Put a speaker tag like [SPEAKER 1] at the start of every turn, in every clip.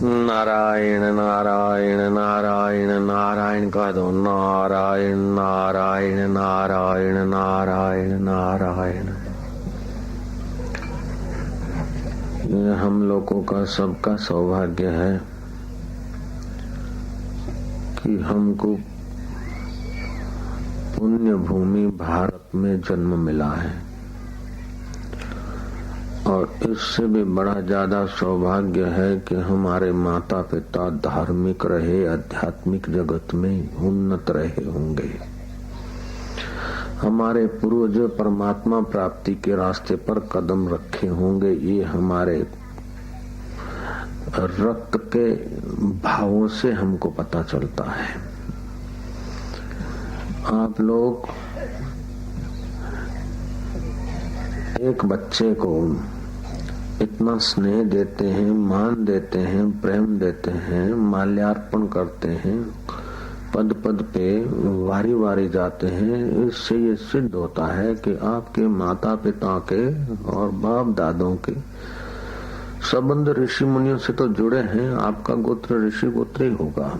[SPEAKER 1] नारायण नारायण नारायण नारायण कह दो। नारायण नारायण नारायण नारायण नारायण। ये हम लोगों का सबका सौभाग्य है कि हमको पुण्य भूमि भारत में जन्म मिला है, और इससे भी बड़ा ज्यादा सौभाग्य है कि हमारे माता पिता धार्मिक रहे, आध्यात्मिक जगत में उन्नत रहे होंगे। हमारे पूर्वज परमात्मा प्राप्ति के रास्ते पर कदम रखे होंगे। ये हमारे रक्त के भावों से हमको पता चलता है। आप लोग एक बच्चे को इतना स्नेह देते हैं, मान देते हैं, प्रेम देते हैं, माल्यार्पण करते हैं, पद पद पे वारी वारी जाते हैं। इससे ये सिद्ध होता है कि आपके माता पिता के और बाप दादों के संबंध ऋषि मुनियों से तो जुड़े हैं। आपका गोत्र ऋषि गोत्र ही होगा।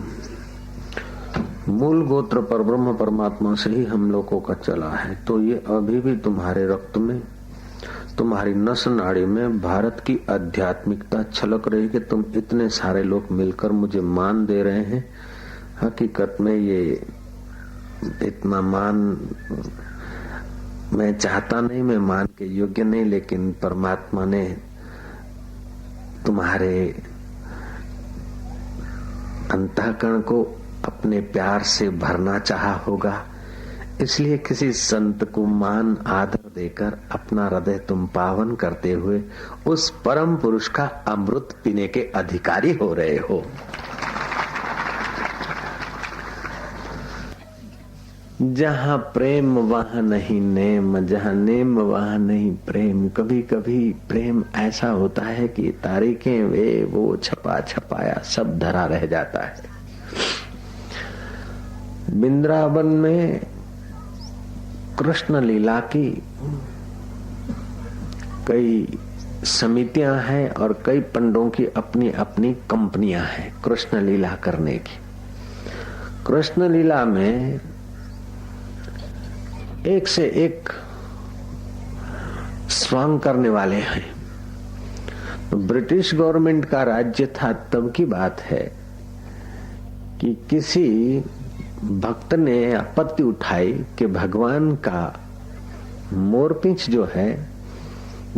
[SPEAKER 1] मूल गोत्र पर ब्रह्म परमात्मा से ही हम लोगों का चला है। तो ये अभी भी तुम्हारे रक्त में, तुम्हारी नस नाड़ी में भारत की आध्यात्मिकता छलक रही कि तुम इतने सारे लोग मिलकर मुझे मान दे रहे हैं। हकीकत में ये इतना मान मैं चाहता नहीं, मैं मान के योग्य नहीं, लेकिन परमात्मा ने तुम्हारे अंतःकरण को अपने प्यार से भरना चाहा होगा। इसलिए किसी संत को मान आदर देकर अपना हृदय तुम पावन करते हुए उस परम पुरुष का अमृत पीने के अधिकारी हो रहे हो। जहाँ प्रेम वहाँ नहीं नेम, जहाँ नेम वहाँ नहीं प्रेम। कभी कभी प्रेम ऐसा होता है कि तारीखें वे वो छपा छपाया सब धरा रह जाता है। वृंदावन में कृष्ण लीला की कई समितियां हैं और कई पंडों की अपनी अपनी कंपनियां हैं कृष्ण लीला करने की। कृष्ण लीला में एक से एक स्वांग करने वाले हैं। ब्रिटिश गवर्नमेंट का राज्य था तब की बात है कि किसी भक्त ने आपत्ति उठाई कि भगवान का मोरपींछ जो है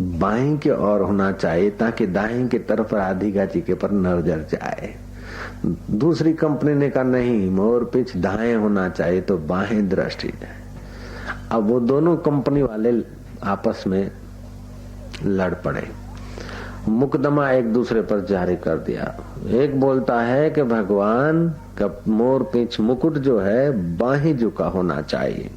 [SPEAKER 1] बाएं की ओर होना चाहिए ताकि दाएं की तरफ राधिका जी के पर नजर जाए। दूसरी कंपनी ने कहा नहीं, मोरपींछ दाएं होना चाहिए तो बाएं दृष्टि जाए। अब वो दोनों कंपनी वाले आपस में लड़ पड़े, मुकदमा एक दूसरे पर जारी कर दिया। एक बोलता है कि भगवान का मोरपींछ मुकुट जो है बाएं झुका होना चाहिए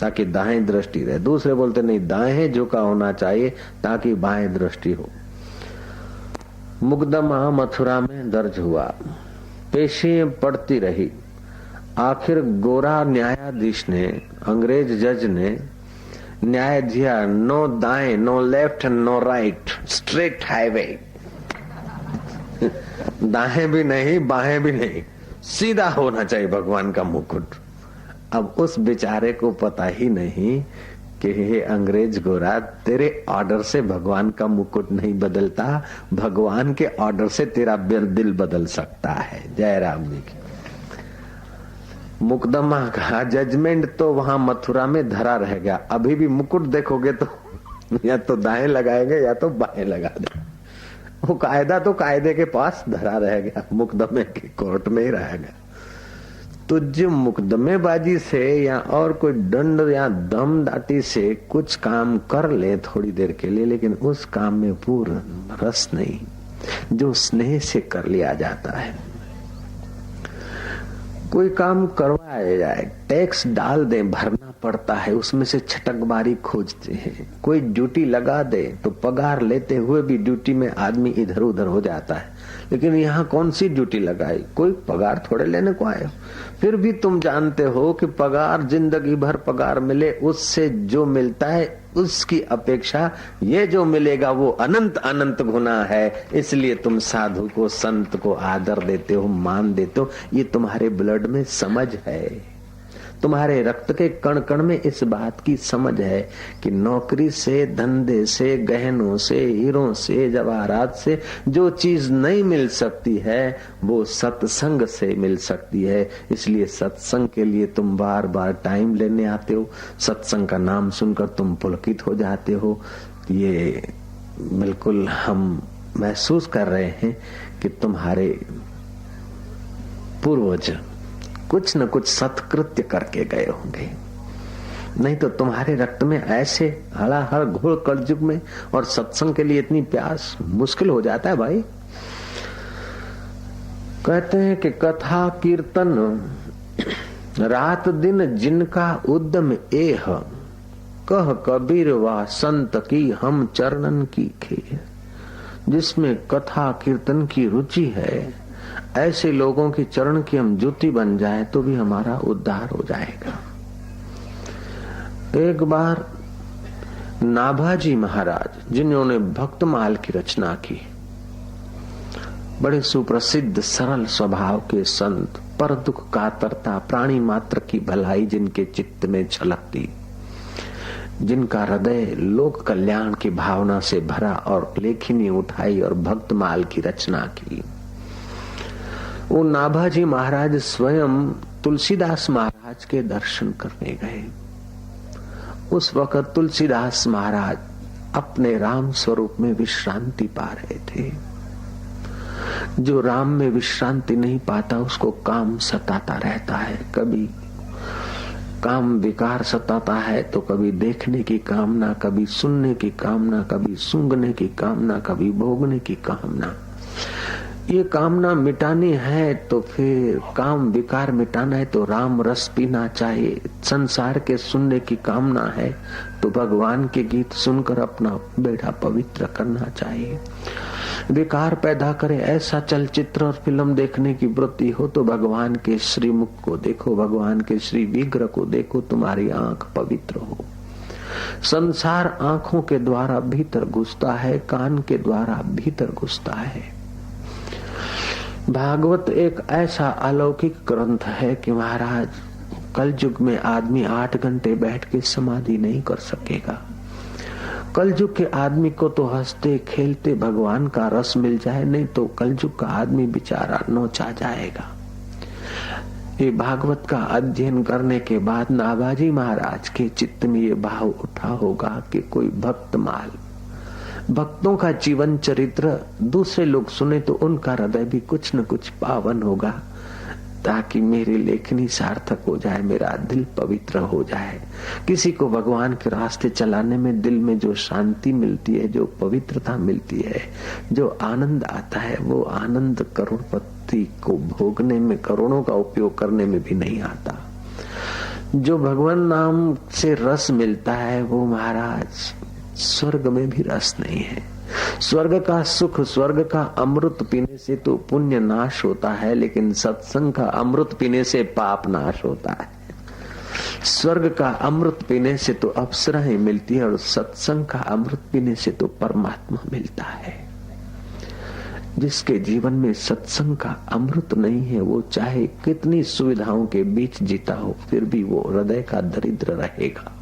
[SPEAKER 1] ताकि दाएं दृष्टि रहे। दूसरे बोलते नहीं, दाएं झुका होना चाहिए ताकि बाएं दृष्टि हो। मुकदमा मथुरा में दर्ज हुआ, पेशी पड़ती रही। आखिर गोरा न्यायाधीश ने, अंग्रेज जज ने न्याय दिया, नो दाएं, no left, no right, straight highway. दाएं भी नहीं बाएं भी नहीं, सीधा होना चाहिए भगवान का मुकुट। अब उस बेचारे को पता ही नहीं कि हे अंग्रेज गोरा, तेरे ऑर्डर से भगवान का मुकुट नहीं बदलता, भगवान के ऑर्डर से तेरा दिल बदल सकता है। जय राम जी की। मुकदमा का जजमेंट तो वहां मथुरा में धरा रह गया। अभी भी मुकुट देखोगे तो या तो दाएं लगाएंगे या तो बाएं लगा देंगे। वो कायदा तो कायदे के पास धरा रह गया, मुकदमे के कोर्ट में ही रह गया। तो जो मुकदमेबाजी से या और कोई दंड या दम दाटी से कुछ काम कर ले थोड़ी देर के लिए, लेकिन उस काम में पूर्ण रस नहीं जो स्नेह से कर लिया जाता है। कोई काम करवाया जाए, टैक्स डाल दें, भरना पड़ता है, उसमें से छटकबारी खोजते हैं। कोई ड्यूटी लगा दे तो पगार लेते हुए भी ड्यूटी में आदमी इधर उधर हो जाता है। लेकिन यहाँ कौन सी ड्यूटी लगाई, कोई पगार थोड़े लेने को आए। फिर भी तुम जानते हो कि पगार, जिंदगी भर पगार मिले, उससे जो मिलता है उसकी अपेक्षा ये जो मिलेगा वो अनंत अनंत गुना है। इसलिए तुम साधु को, संत को आदर देते हो, मान देते हो। ये तुम्हारे ब्लड में समझ है, तुम्हारे रक्त के कण कण में इस बात की समझ है कि नौकरी से, धंधे से, गहनों से, हीरों से, जवाहरात से जो चीज नहीं मिल सकती है वो सत्संग से मिल सकती है। इसलिए सत्संग के लिए तुम बार बार टाइम लेने आते हो, सत्संग का नाम सुनकर तुम पुलकित हो जाते हो। ये बिल्कुल हम महसूस कर रहे हैं कि तुम्हारे पूर्वज कुछ न कुछ सत्कृत्य करके गए होंगे, नहीं तो तुम्हारे रक्त में ऐसे हलाहल घोल कलयुग में और सत्संग के लिए इतनी प्यास, मुश्किल हो जाता है भाई। कहते हैं कि कथा कीर्तन रात दिन जिनका उद्यम एह, कह कबीर वा संत की हम चरणन की खेर। जिसमें कथा कीर्तन की रुचि है, ऐसे लोगों की चरण की हम जूती बन जाए तो भी हमारा उद्धार हो जाएगा। एक बार नाभाजी महाराज, जिन्होंने भक्तमाल की रचना की, बड़े सुप्रसिद्ध सरल स्वभाव के संत, पर दुख कातरता, प्राणी मात्र की भलाई जिनके चित्त में झलकती, जिनका हृदय लोक कल्याण की भावना से भरा, और लेखनी उठाई और भक्तमाल की रचना की। वो नाभाजी महाराज स्वयं तुलसीदास महाराज के दर्शन करने गए। उस वक्त तुलसीदास महाराज अपने राम स्वरूप में विश्रांति पा रहे थे। जो राम में विश्रांति नहीं पाता उसको काम सताता रहता है। कभी काम विकार सताता है तो कभी देखने की कामना, कभी सुनने की कामना, कभी सूंघने की कामना, कभी भोगने की कामना। ये कामना मिटानी है तो फिर काम विकार मिटाना है तो राम रस पीना चाहिए। संसार के सुनने की कामना है तो भगवान के गीत सुनकर अपना बेड़ा पवित्र करना चाहिए। विकार पैदा करे ऐसा चलचित्र और फिल्म देखने की वृत्ति हो तो भगवान के श्रीमुख को देखो, भगवान के श्री विग्रह को देखो, तुम्हारी आंख पवित्र हो। संसार आंखों के द्वारा भीतर घुसता है, कान के द्वारा भीतर घुसता है। भागवत एक ऐसा अलौकिक ग्रंथ है कि महाराज कलयुग में आदमी 8 घंटे बैठ के समाधि नहीं कर सकेगा। कलयुग के आदमी को तो हंसते खेलते भगवान का रस मिल जाए, नहीं तो कलयुग का आदमी बेचारा नोचा जाएगा। ये भागवत का अध्ययन करने के बाद नाभाजी महाराज के चित्त में ये भाव उठा होगा कि कोई भक्तमाल, भक्तों का जीवन चरित्र दूसरे लोग सुने तो उनका हृदय भी कुछ न कुछ पावन होगा, ताकि मेरी लेखनी सार्थक हो जाए, मेरा दिल पवित्र हो जाए। किसी को भगवान के रास्ते चलाने में दिल में जो शांति मिलती है, जो पवित्रता मिलती है, जो आनंद आता है, वो आनंद करोड़पति को भोगने में, करोड़ों का उपयोग करने में भी नहीं आता। जो भगवान नाम से रस मिलता है वो महाराज स्वर्ग में भी रस नहीं है। स्वर्ग का सुख, स्वर्ग का अमृत पीने से तो पुण्य नाश होता है, लेकिन सत्संग का अमृत पीने से पाप नाश होता है। स्वर्ग का अमृत पीने से तो अप्सराएं मिलती है और सत्संग का अमृत पीने से तो परमात्मा मिलता है। जिसके जीवन में सत्संग का अमृत नहीं है, वो चाहे कितनी सुविधाओं के बीच जीता हो, फिर भी वो हृदय का दरिद्र रहेगा।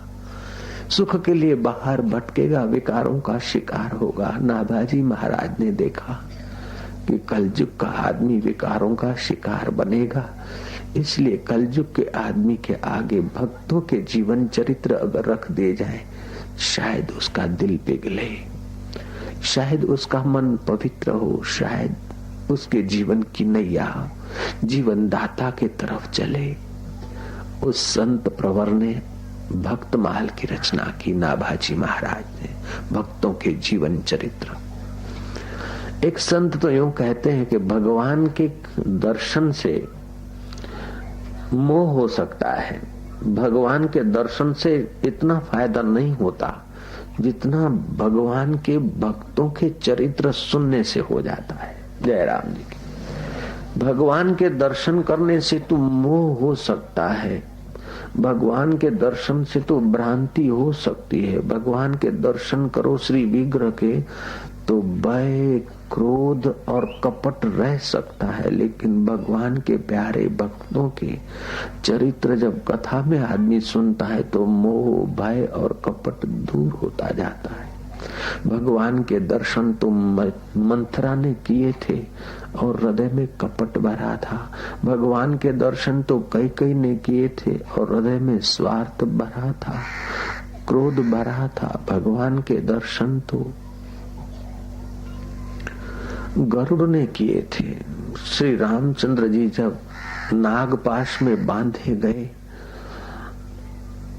[SPEAKER 1] सुख के लिए बाहर भटकेगा, विकारों का शिकार होगा। नाभाजी महाराज ने देखा कि कलयुग का आदमी विकारों का शिकार बनेगा, इसलिए कलयुग के आदमी के आगे भक्तों के जीवन चरित्र अगर रख दिए जाए, शायद उसका दिल पिघले, शायद उसका मन पवित्र हो, शायद उसके जीवन की नैया जीवन दाता के तरफ चले। उस संत प्रवर ने भक्तमाल की रचना की, नाभाजी महाराज ने भक्तों के जीवन चरित्र। एक संत तो यूं कहते हैं कि भगवान के दर्शन से मोह हो सकता है, भगवान के दर्शन से इतना फायदा नहीं होता जितना भगवान के भक्तों के चरित्र सुनने से हो जाता है। जय राम जी की। भगवान के दर्शन करने से तो मोह हो सकता है, भगवान के दर्शन से तो भ्रांति हो सकती है। भगवान के दर्शन करो श्री विग्रह के तो भय, क्रोध और कपट रह सकता है, लेकिन भगवान के प्यारे भक्तों के चरित्र जब कथा में आदमी सुनता है तो मोह, भय और कपट दूर होता जाता है। भगवान के दर्शन तो मंथरा ने किए थे और हृदय में कपट भरा था। भगवान के दर्शन तो कई ने किए थे और हृदय में स्वार्थ भरा था, क्रोध भरा था। भगवान के दर्शन तो गरुड़ ने किए थे। श्री रामचंद्र जी जब नागपाश में बांधे गए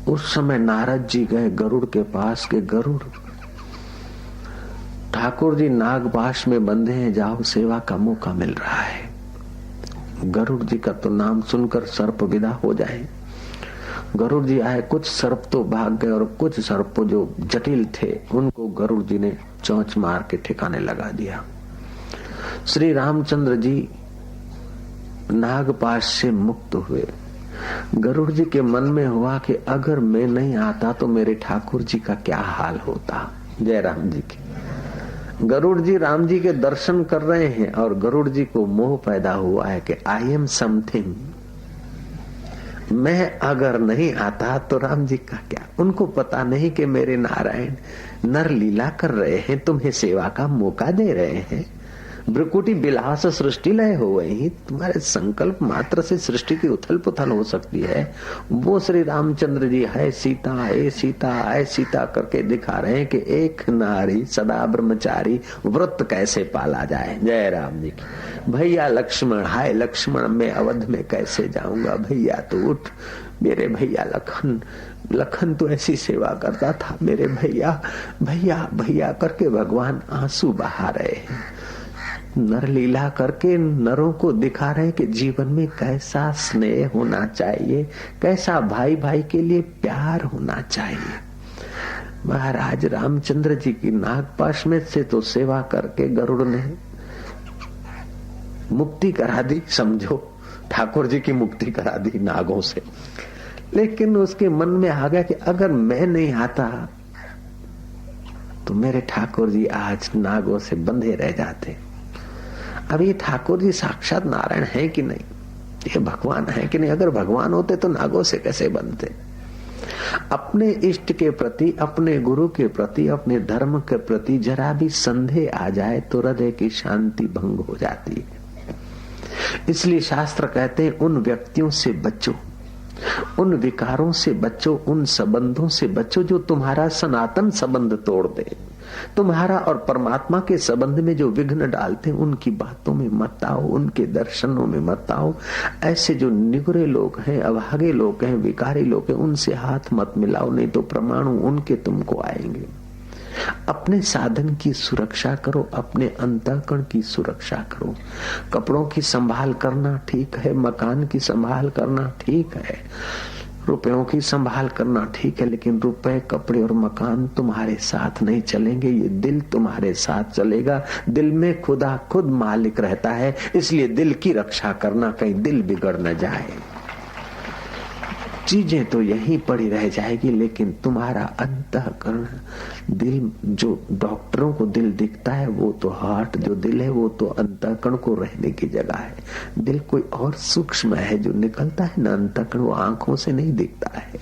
[SPEAKER 1] उस समय नारद जी गए गरुड़ के पास के गरुड़ ठाकुर जी नागपाश में बंधे हैं, जाओ सेवा का मौका मिल रहा है। गरुड़ जी का तो नाम सुनकर सर्प विदा हो जाए। गरुड़ जी आए, कुछ सर्प तो भाग गए और कुछ सर्प जो जटिल थे उनको गरुड़ जी ने चोंच मार के ठिकाने लगा दिया। श्री रामचंद्र जी नागपाश से मुक्त हुए। गरुड़ जी के मन में हुआ कि अगर मैं नहीं आता तो मेरे ठाकुर जी का क्या हाल होता। जय राम जी की। गरुड़ जी राम जी के दर्शन कर रहे हैं और गरुड़ जी को मोह पैदा हुआ है कि आई एम समथिंग, मैं अगर नहीं आता तो राम जी का क्या। उनको पता नहीं कि मेरे नारायण नर लीला कर रहे हैं, तुम्हें सेवा का मौका दे रहे हैं। भ्रुकुटी बिलास सृष्टि लय हो गई, तुम्हारे संकल्प मात्र से सृष्टि की उथल पुथल हो सकती है। वो श्री रामचंद्र जी है सीता ए सीता है सीता करके दिखा रहे हैं कि एक नारी सदा ब्रह्मचारी व्रत कैसे पाला जाए। जय राम जी की। भैया लक्ष्मण, हाय लक्ष्मण मैं अवध में कैसे जाऊंगा, भैया तो उठ। मेरे भैया लखन तो ऐसी सेवा करता था, मेरे भैया भैया भैया करके भगवान आंसू बहा रहे हैं। नर लीला करके नरों को दिखा रहे कि जीवन में कैसा स्नेह होना चाहिए, कैसा भाई भाई के लिए प्यार होना चाहिए। महाराज रामचंद्र जी की नागपाश में से तो सेवा करके गरुड़ ने मुक्ति करा दी, समझो ठाकुर जी की मुक्ति करा दी नागों से। लेकिन उसके मन में आ गया कि अगर मैं नहीं आता तो मेरे ठाकुर जी आज नागों से बंधे रह जाते। अब ये ठाकुर जी साक्षात नारायण है कि नहीं, ये भगवान है कि नहीं। अगर भगवान होते तो नागों से कैसे बनते। अपने इष्ट के प्रति, अपने गुरु के प्रति, अपने धर्म के प्रति जरा भी संदेह आ जाए तो हृदय की शांति भंग हो जाती है। इसलिए शास्त्र कहते हैं उन व्यक्तियों से बचो, उन विकारों से बचो, उन संबंधों से बचो जो तुम्हारा सनातन संबंध तोड़ दे। तुम्हारा और परमात्मा के संबंध में जो विघ्न डालते हैं उनकी बातों में मत आओ, उनके दर्शनों में मत आओ। ऐसे जो निगुरे लोग हैं, अभागे लोग हैं, विकारी लोग हैं, उनसे हाथ मत मिलाओ, नहीं तो परमाणु उनके तुमको आएंगे। अपने साधन की सुरक्षा करो, अपने अंतःकरण की सुरक्षा करो। कपड़ों की संभाल करना ठीक है, मकान की संभाल करना ठीक है, रुपयों की संभाल करना ठीक है, लेकिन रुपए, कपड़े और मकान तुम्हारे साथ नहीं चलेंगे, ये दिल तुम्हारे साथ चलेगा। दिल में खुदा खुद मालिक रहता है, इसलिए दिल की रक्षा करना, कहीं दिल बिगड़ न जाए। चीजें तो यहीं पड़ी रह जाएगी, लेकिन तुम्हारा अंतःकरण, दिल, जो डॉक्टरों को दिल दिखता है वो तो हार्ट, जो दिल है वो तो अंतःकरण को रहने की जगह है। दिल कोई और सूक्ष्म है जो निकलता है ना, अंतःकरण वो आंखों से नहीं दिखता है।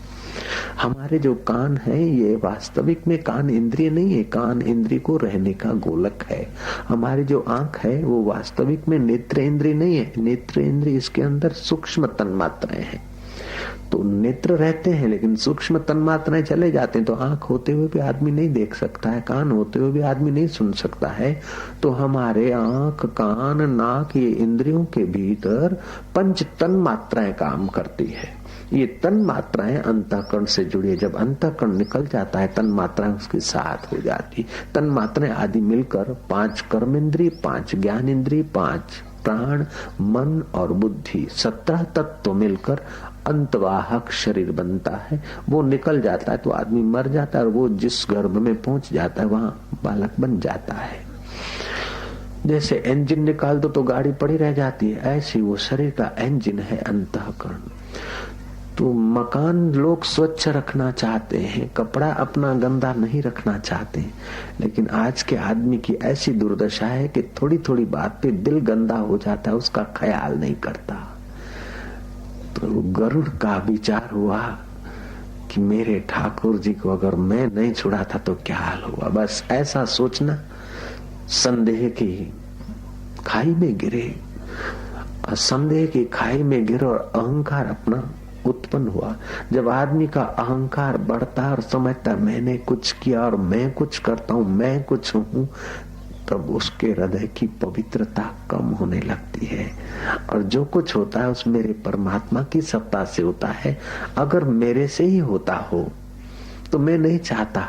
[SPEAKER 1] हमारे जो कान है ये वास्तविक में कान इंद्रिय नहीं है, कान इंद्रिय को रहने का गोलक है। हमारी जो आंख है वो वास्तविक में नेत्र इंद्रिय नहीं है, नेत्र इंद्रिय इसके अंदर सूक्ष्म तन्मात्राएं हैं। तो नेत्र रहते हैं लेकिन सूक्ष्म तन्मात्राएं चले जाते हैं, तो आंख होते हुए भी आदमी नहीं देख सकता है, कान होते हुए भी आदमी नहीं सुन सकता है। तो हमारे आंख, कान, नाक, ये इंद्रियों के भीतर पंच तन्मात्राएं काम करती है। ये तन्मात्राएं अंतःकरण से जुड़ी है। जब अंतःकरण निकल जाता है तन्मात्राएं उसके साथ हो जाती। तन्मात्राएं आदि मिलकर 5 कर्मेंद्रिय, 5 ज्ञान इंद्रिय, 5 प्राण, मन और बुद्धि, 17 तत्व मिलकर अंतवाहक शरीर बनता है, वो निकल जाता है तो आदमी मर जाता है, और वो जिस गर्भ में पहुंच जाता है वहां बालक बन जाता है। जैसे इंजन निकाल दो तो गाड़ी पड़ी रह जाती है, ऐसी वो शरीर का इंजन है अंतःकरण। तो मकान लोग स्वच्छ रखना चाहते हैं, कपड़ा अपना गंदा नहीं रखना चाहते, लेकिन आज के आदमी की ऐसी दुर्दशा है कि थोड़ी थोड़ी बात पे दिल गंदा हो जाता है, उसका ख्याल नहीं करता। तो गरुड़ का विचार हुआ कि मेरे ठाकुर जी को अगर मैं नहीं छुड़ाता तो क्या हाल हुआ। बस ऐसा सोचना, संदेह की खाई में गिरे, संदेह की खाई में गिरे और अहंकार अपना उत्पन्न हुआ। जब आदमी का अहंकार बढ़ता और समझता मैंने कुछ किया और मैं कुछ करता हूं, मैं कुछ हूं, तब उसके हृदय की पवित्रता कम होने लगती है, और जो कुछ होता है उस मेरे परमात्मा की सत्ता से होता है। अगर मेरे से ही होता हो तो मैं नहीं चाहता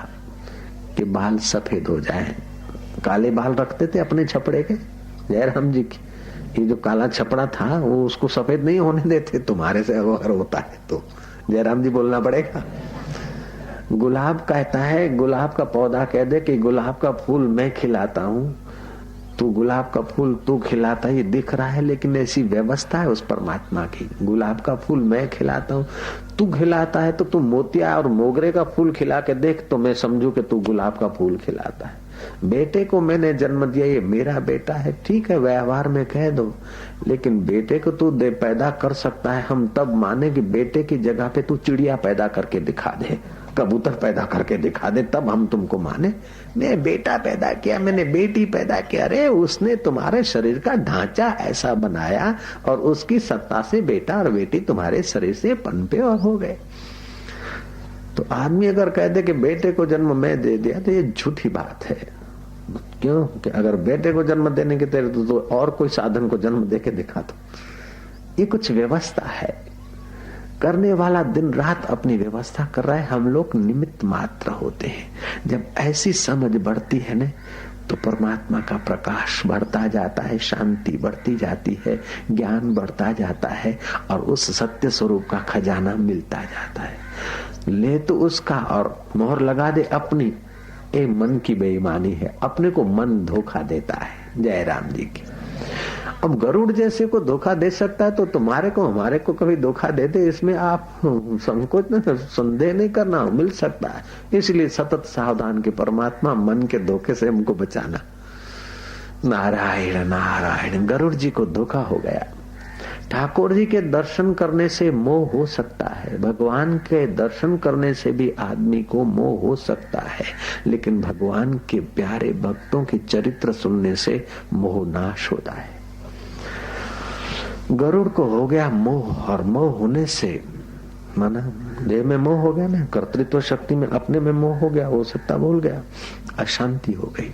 [SPEAKER 1] कि बाल सफेद हो जाए। काले बाल रखते थे अपने छपड़े के, जयराम जी की, ये जो काला छपड़ा था वो उसको सफेद नहीं होने देते। तुम्हारे से अगर होता है तो जयराम जी बोलना पड़ेगा। गुलाब कहता है, गुलाब का पौधा कह दे कि गुलाब का फूल मैं खिलाता हूँ, तू गुलाब का फूल तू खिलाता, ये दिख रहा है, लेकिन ऐसी व्यवस्था है उस परमात्मा की। गुलाब का फूल मैं खिलाता हूँ, तू खिलाता है, तो तू मोतिया और मोगरे का फूल खिला के देख तो मैं समझू कि तू गुलाब का फूल खिलाता है। बेटे को मैंने जन्म दिया, ये मेरा बेटा है, ठीक है व्यवहार में कह दो, लेकिन बेटे को तू पैदा कर सकता है, हम तब माने कि बेटे की जगह पे तू चिड़िया पैदा करके दिखा दे, कबूतर पैदा करके दिखा दे, तब हम तुमको माने। मैं बेटा पैदा किया, मैंने बेटी पैदा किया, अरे उसने तुम्हारे शरीर का ढांचा ऐसा बनाया और उसकी सत्ता से बेटा और बेटी तुम्हारे शरीर से पनपे और हो गए। तो आदमी अगर कह दे कि बेटे को जन्म मैं दे दिया तो ये झूठी बात है। क्यों? कि अगर बेटे को जन्म देने के तेरे तो और कोई साधन को जन्म दे के दिखा दो। ये कुछ व्यवस्था है, करने वाला दिन रात अपनी व्यवस्था कर रहा है, हम लोग निमित्त मात्र होते हैं। जब ऐसी समझ बढ़ती है ना तो परमात्मा का प्रकाश बढ़ता जाता है, शांति बढ़ती जाती है, ज्ञान बढ़ता जाता है, और उस सत्य स्वरूप का खजाना मिलता जाता है। ले तो उसका और मोहर लगा दे अपनी, ये मन की बेईमानी है, अपने को मन धोखा देता है। जय राम जी की। अब गरुड़ जैसे को धोखा दे सकता है तो तुम्हारे को हमारे को कभी धोखा दे दे, इसमें आप संकोच न, संदेह नहीं करना, मिल सकता है। इसलिए सतत सावधान के परमात्मा मन के धोखे से हमको बचाना। नारायण नारायण। गरुड़ जी को धोखा हो गया। ठाकुर जी के दर्शन करने से मोह हो सकता है, भगवान के दर्शन करने से भी आदमी को मोह हो सकता है, लेकिन भगवान के प्यारे भक्तों की चरित्र सुनने से मोह नाश होता है। गरुड़ को हो गया मोह, और मोह होने से माना देह में मोह हो गया ना, कर्तृत्व शक्ति में अपने में मोह हो गया, वो सत्ता भूल गया, अशांति हो गई।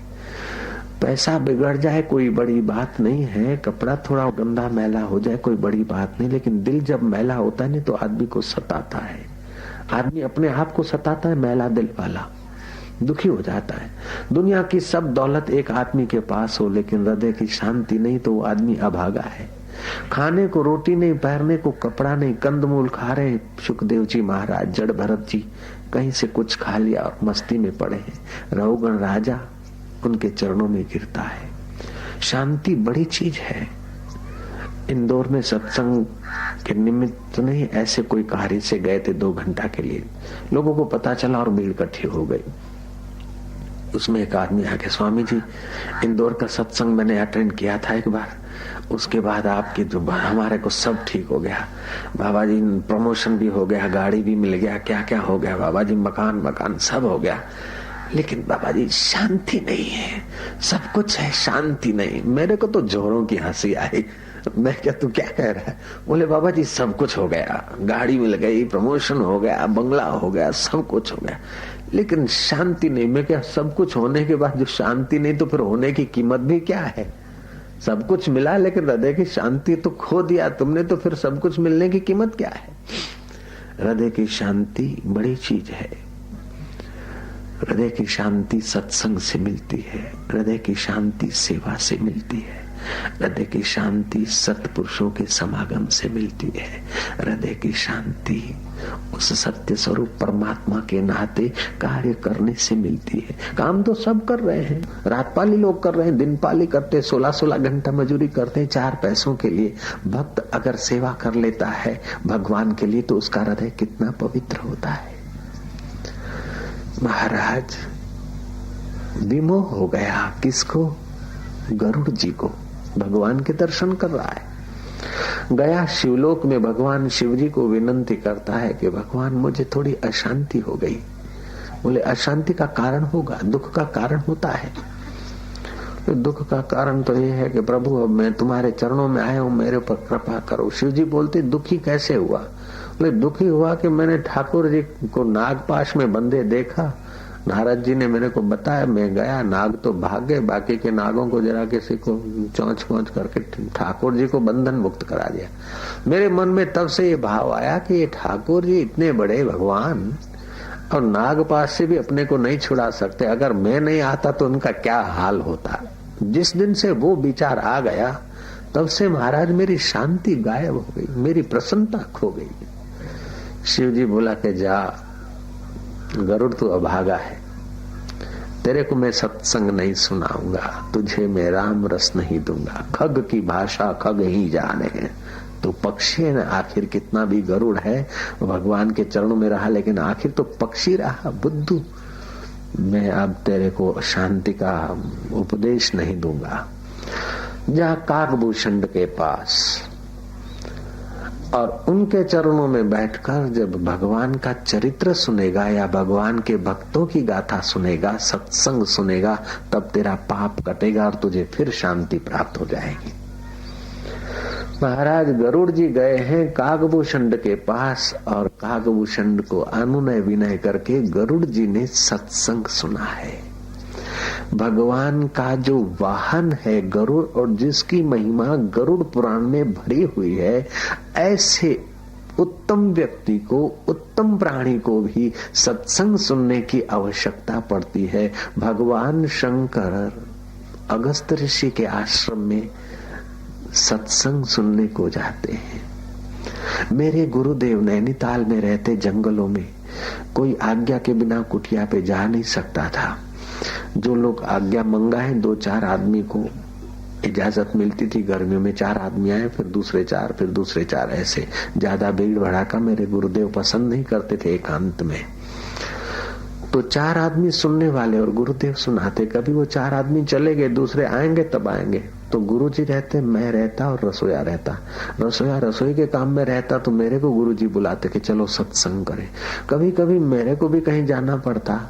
[SPEAKER 1] पैसा बिगड़ जाए कोई बड़ी बात नहीं है, कपड़ा थोड़ा गंदा मैला हो जाए कोई बड़ी बात नहीं, लेकिन दिल जब मैला होता है नहीं तो आदमी को सताता है। आदमी अपने आप को सताता है, मैला दिल वाला दुखी हो जाता है। दुनिया की सब दौलत एक आदमी के पास हो लेकिन हृदय की शांति नहीं तो वो आदमी अभागा है। खाने को रोटी नहीं, पहनने को कपड़ा नहीं, कंदमूल खा रहे सुखदेव जी महाराज, जड़ भरत जी कहीं से कुछ खा लिया और मस्ती में पड़े हैं। रघुगण राजा उनके चरणों में गिरता है। शांति बड़ी चीज है। इंदौर में सत्संग के निमित्त नहीं, ऐसे कोई कार्य से गए थे 2 घंटा के लिए, लोगों को पता चला और भीड़ इकट्ठी हो गई। उसमें एक आदमी आके, स्वामी जी इंदौर का सत्संग मैंने अटेंड किया था एक बार, उसके बाद आपकी जो हमारे को सब ठीक हो गया बाबा जी, प्रमोशन भी हो गया, गाड़ी भी मिल गया, क्या क्या हो गया बाबा जी, मकान सब हो गया, लेकिन बाबा जी शांति नहीं है। सब कुछ है, शांति नहीं। मेरे को तो जोरों की हंसी आई। मैं क्या, तू क्या कह रहा है? बोले बाबा जी सब कुछ हो गया, गाड़ी मिल गई, प्रमोशन हो गया, बंगला हो गया, सब कुछ हो गया, लेकिन शांति नहीं। मैं क्या, सब कुछ होने के बाद जो शांति नहीं तो फिर होने की कीमत भी क्या है? सब कुछ मिला लेकिन हृदय की शांति तो खो दिया तुमने, तो फिर सब कुछ मिलने की कीमत क्या है? हृदय की शांति बड़ी चीज है। हृदय की शांति सत्संग से मिलती है, हृदय की शांति सेवा से मिलती है, हृदय की शांति सत्पुरुषों के समागम से मिलती है। हृदय की शांति उस सत्य स्वरूप परमात्मा के नाते कार्य करने से मिलती है। काम तो सब कर रहे हैं, रात पाली लोग कर रहे हैं, दिन पाली करते, 16-16 घंटा मजूरी करते हैं 4 पैसों के लिए। भक्त अगर सेवा कर लेता है भगवान के लिए तो उसका हृदय कितना पवित्र होता है। महाराज विमोह हो गया, किसको? गरुड़ जी को। भगवान के दर्शन कर रहा है, गया शिवलोक में भगवान शिव जी को विनंती करता है कि भगवान मुझे थोड़ी अशांति हो गई। बोले अशांति का कारण होगा, दुख का कारण होता है। तो दुख का कारण तो ये है कि प्रभु अब मैं तुम्हारे चरणों में आया हूं, मेरे ऊपर कृपा करो। शिव जी बोलते दुखी कैसे हुआ? बोले दुखी हुआ कि मैंने ठाकुर जी को नागपाश में बंधे देखा, नारद जी ने मेरे को बताया, मैं गया, नाग तो भाग गए, बाकी के नागों को जरा किसी को चौंच पहुंच करके ठाकुर जी को बंधन मुक्त करा दिया। मेरे मन में तब से ये भाव आया कि ये ठाकुर जी इतने बड़े भगवान और नागपाश से भी अपने को नहीं छुड़ा सकते, अगर मैं नहीं आता तो उनका क्या हाल होता। जिस दिन से वो विचार आ गया तब से महाराज मेरी शांति गायब हो गई, मेरी प्रसन्नता खो गई। शिव जी बोला कि जा गरुड़ तू अभागा है, तेरे को मैं सत्संग नहीं सुनाऊंगा, तुझे मैं राम रस नहीं दूंगा। खग की भाषा खग ही जाने, तो पक्षी है ना, आखिर कितना भी गरुड़ है भगवान के चरणों में रहा, लेकिन आखिर तो पक्षी रहा। बुद्धू, मैं अब तेरे को शांति का उपदेश नहीं दूंगा। जा काकभूषण के पास और उनके चरणों में बैठकर जब भगवान का चरित्र सुनेगा या भगवान के भक्तों की गाथा सुनेगा, सत्संग सुनेगा, तब तेरा पाप कटेगा और तुझे फिर शांति प्राप्त हो जाएगी। महाराज गरुड़ जी गए हैं काकभूषण के पास और काकभूषण को अनुनय विनय करके गरुड़ जी ने सत्संग सुना है। भगवान का जो वाहन है गरुड़ और जिसकी महिमा गरुड़ पुराण में भरी हुई है, ऐसे उत्तम व्यक्ति को, उत्तम प्राणी को भी सत्संग सुनने की आवश्यकता पड़ती है। भगवान शंकर अगस्त ऋषि के आश्रम में सत्संग सुनने को जाते हैं। मेरे गुरुदेव नैनीताल में रहते जंगलों में कोई आज्ञा के बिना कुटिया पे जा नहीं सकता था। जो लोग आज्ञा मंगाए 2-4 आदमी को इजाजत मिलती थी। गर्मियों में 4 आदमी आए, फिर दूसरे 4, फिर दूसरे 4, ऐसे ज्यादा भीड़ भड़ाका मेरे गुरुदेव पसंद नहीं करते थे। एकांत में तो 4 आदमी सुनने वाले और गुरुदेव सुनाते। कभी वो 4 आदमी चले गए, दूसरे आएंगे तब आएंगे, तो गुरुजी रहते, मैं रहता और रसोया रहता। रसोया रसोई के काम में रहता तो मेरे को गुरुजी बुलाते कि चलो सत्संग करें। कभी कभी मेरे को भी कहीं जाना पड़ता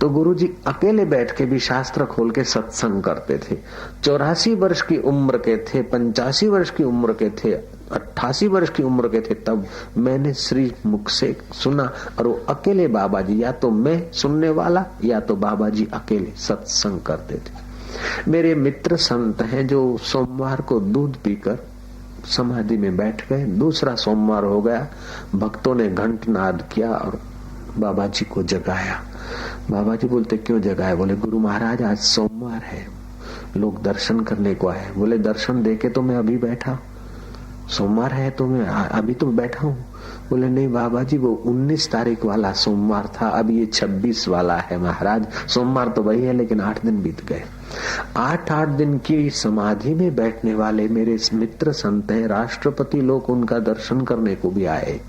[SPEAKER 1] तो गुरुजी अकेले बैठ के भी शास्त्र खोल के सत्संग करते थे। 84 वर्ष की उम्र के थे, 85 वर्ष की उम्र के थे, 88 वर्ष की उम्र के थे, तब मैंने श्री मुख से सुना। और वो अकेले बाबा जी, या तो मैं सुनने वाला या तो बाबा जी अकेले सत्संग करते थे। मेरे मित्र संत हैं जो सोमवार को दूध पीकर समाधि में बैठ गए। दूसरा सोमवार हो गया, भक्तों ने घंटनाद किया और बाबा जी को जगाया। बाबा जी बोलते क्यों जगाया? बोले गुरु महाराज आज सोमवार है, लोग दर्शन करने को आए। बोले दर्शन देके तो मैं अभी बैठा, सोमवार है तो मैं अभी तो बैठा हूँ। बोले नहीं बाबा जी, वो 19 तारीख वाला सोमवार था, अब ये 26 वाला है महाराज। सोमवार तो वही है लेकिन 8 दिन बीत गए। 8 दिन की समाधि में बैठने वाले मेरे मित्र संत हैं, राष्ट्रपति लोग उनका दर्शन करने को भी आए।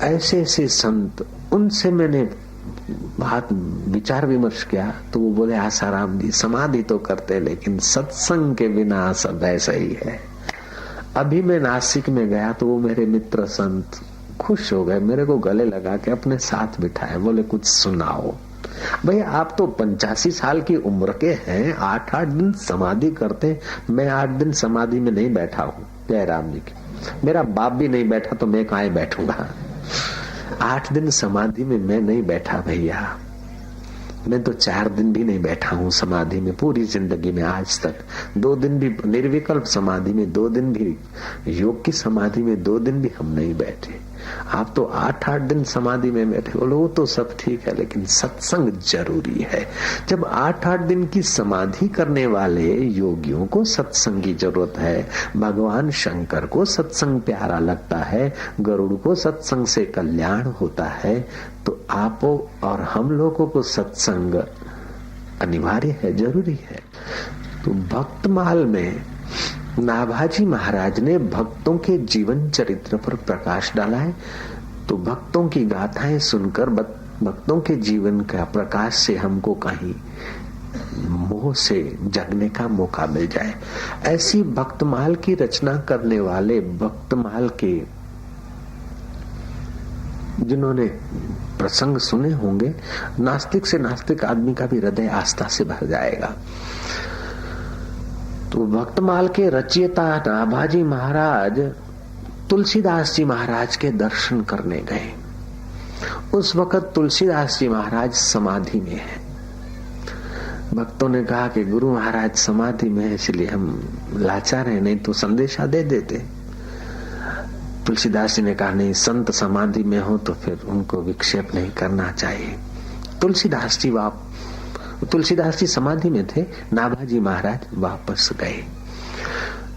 [SPEAKER 1] ऐसे ऐसे संत, उनसे मैंने बात विचार विमर्श किया तो वो बोले आसाराम जी समाधि तो करते लेकिन सत्संग के बिना सब ऐसा ही है। अभी मैं नासिक में गया तो वो मेरे मित्र संत खुश हो गए, मेरे को गले लगा के अपने साथ बिठाए। बोले कुछ सुनाओ। भाई आप तो 85 साल की उम्र के हैं, 8 दिन समाधि करते, मैं 8 दिन समाधि में नहीं बैठा हूँ। जय राम जी की, मेरा बाप भी नहीं बैठा तो मैं कहाँ बैठूंगा। 8 दिन समाधि में मैं नहीं बैठा भैया, मैं तो 4 दिन भी नहीं बैठा हूँ समाधि में पूरी जिंदगी में आज तक। 2 दिन भी निर्विकल्प समाधि में, 2 दिन भी योग की समाधि में, 2 दिन भी हम नहीं बैठे। आप तो 8-8 दिन समाधि में बैठे। बोलो वो तो सब ठीक है, लेकिन सत्संग जरूरी है। जब 8-8 दिन की समाधि करने वाले योगियों को सत्संग की जरूरत है, भगवान शंकर को सत्संग प्यारा लगता है, गरुड़ को सत्संग से कल्याण होता है, तो आप और हम लोगों को सत्संग अनिवार्य है, जरूरी है। तो भक्तमाल में नाभाजी महाराज ने भक्तों के जीवन चरित्र पर प्रकाश डाला है। तो भक्तों की गाथाएं सुनकर भक्तों के जीवन का प्रकाश से हमको कहीं मोह से जगने का मौका मिल जाए, ऐसी भक्तमाल की रचना करने वाले भक्तमाल के जिन्होंने प्रसंग सुने होंगे, नास्तिक से नास्तिक आदमी का भी हृदय आस्था से भर जाएगा। तो भक्तमाल के रचयिता नाभाजी महाराज तुलसीदास जी महाराज के दर्शन करने गए। उस वक्त तुलसीदास जी महाराज समाधि में है। भक्तों ने कहा कि गुरु महाराज समाधि में है, इसलिए हम लाचार हैं, नहीं तो संदेशा दे देते। तुलसीदास जी ने कहा नहीं, संत समाधि में हो तो फिर उनको विक्षेप नहीं करना चाहिए। तुलसीदास जी समाधि में थे, नाभाजी महाराज वापस गए।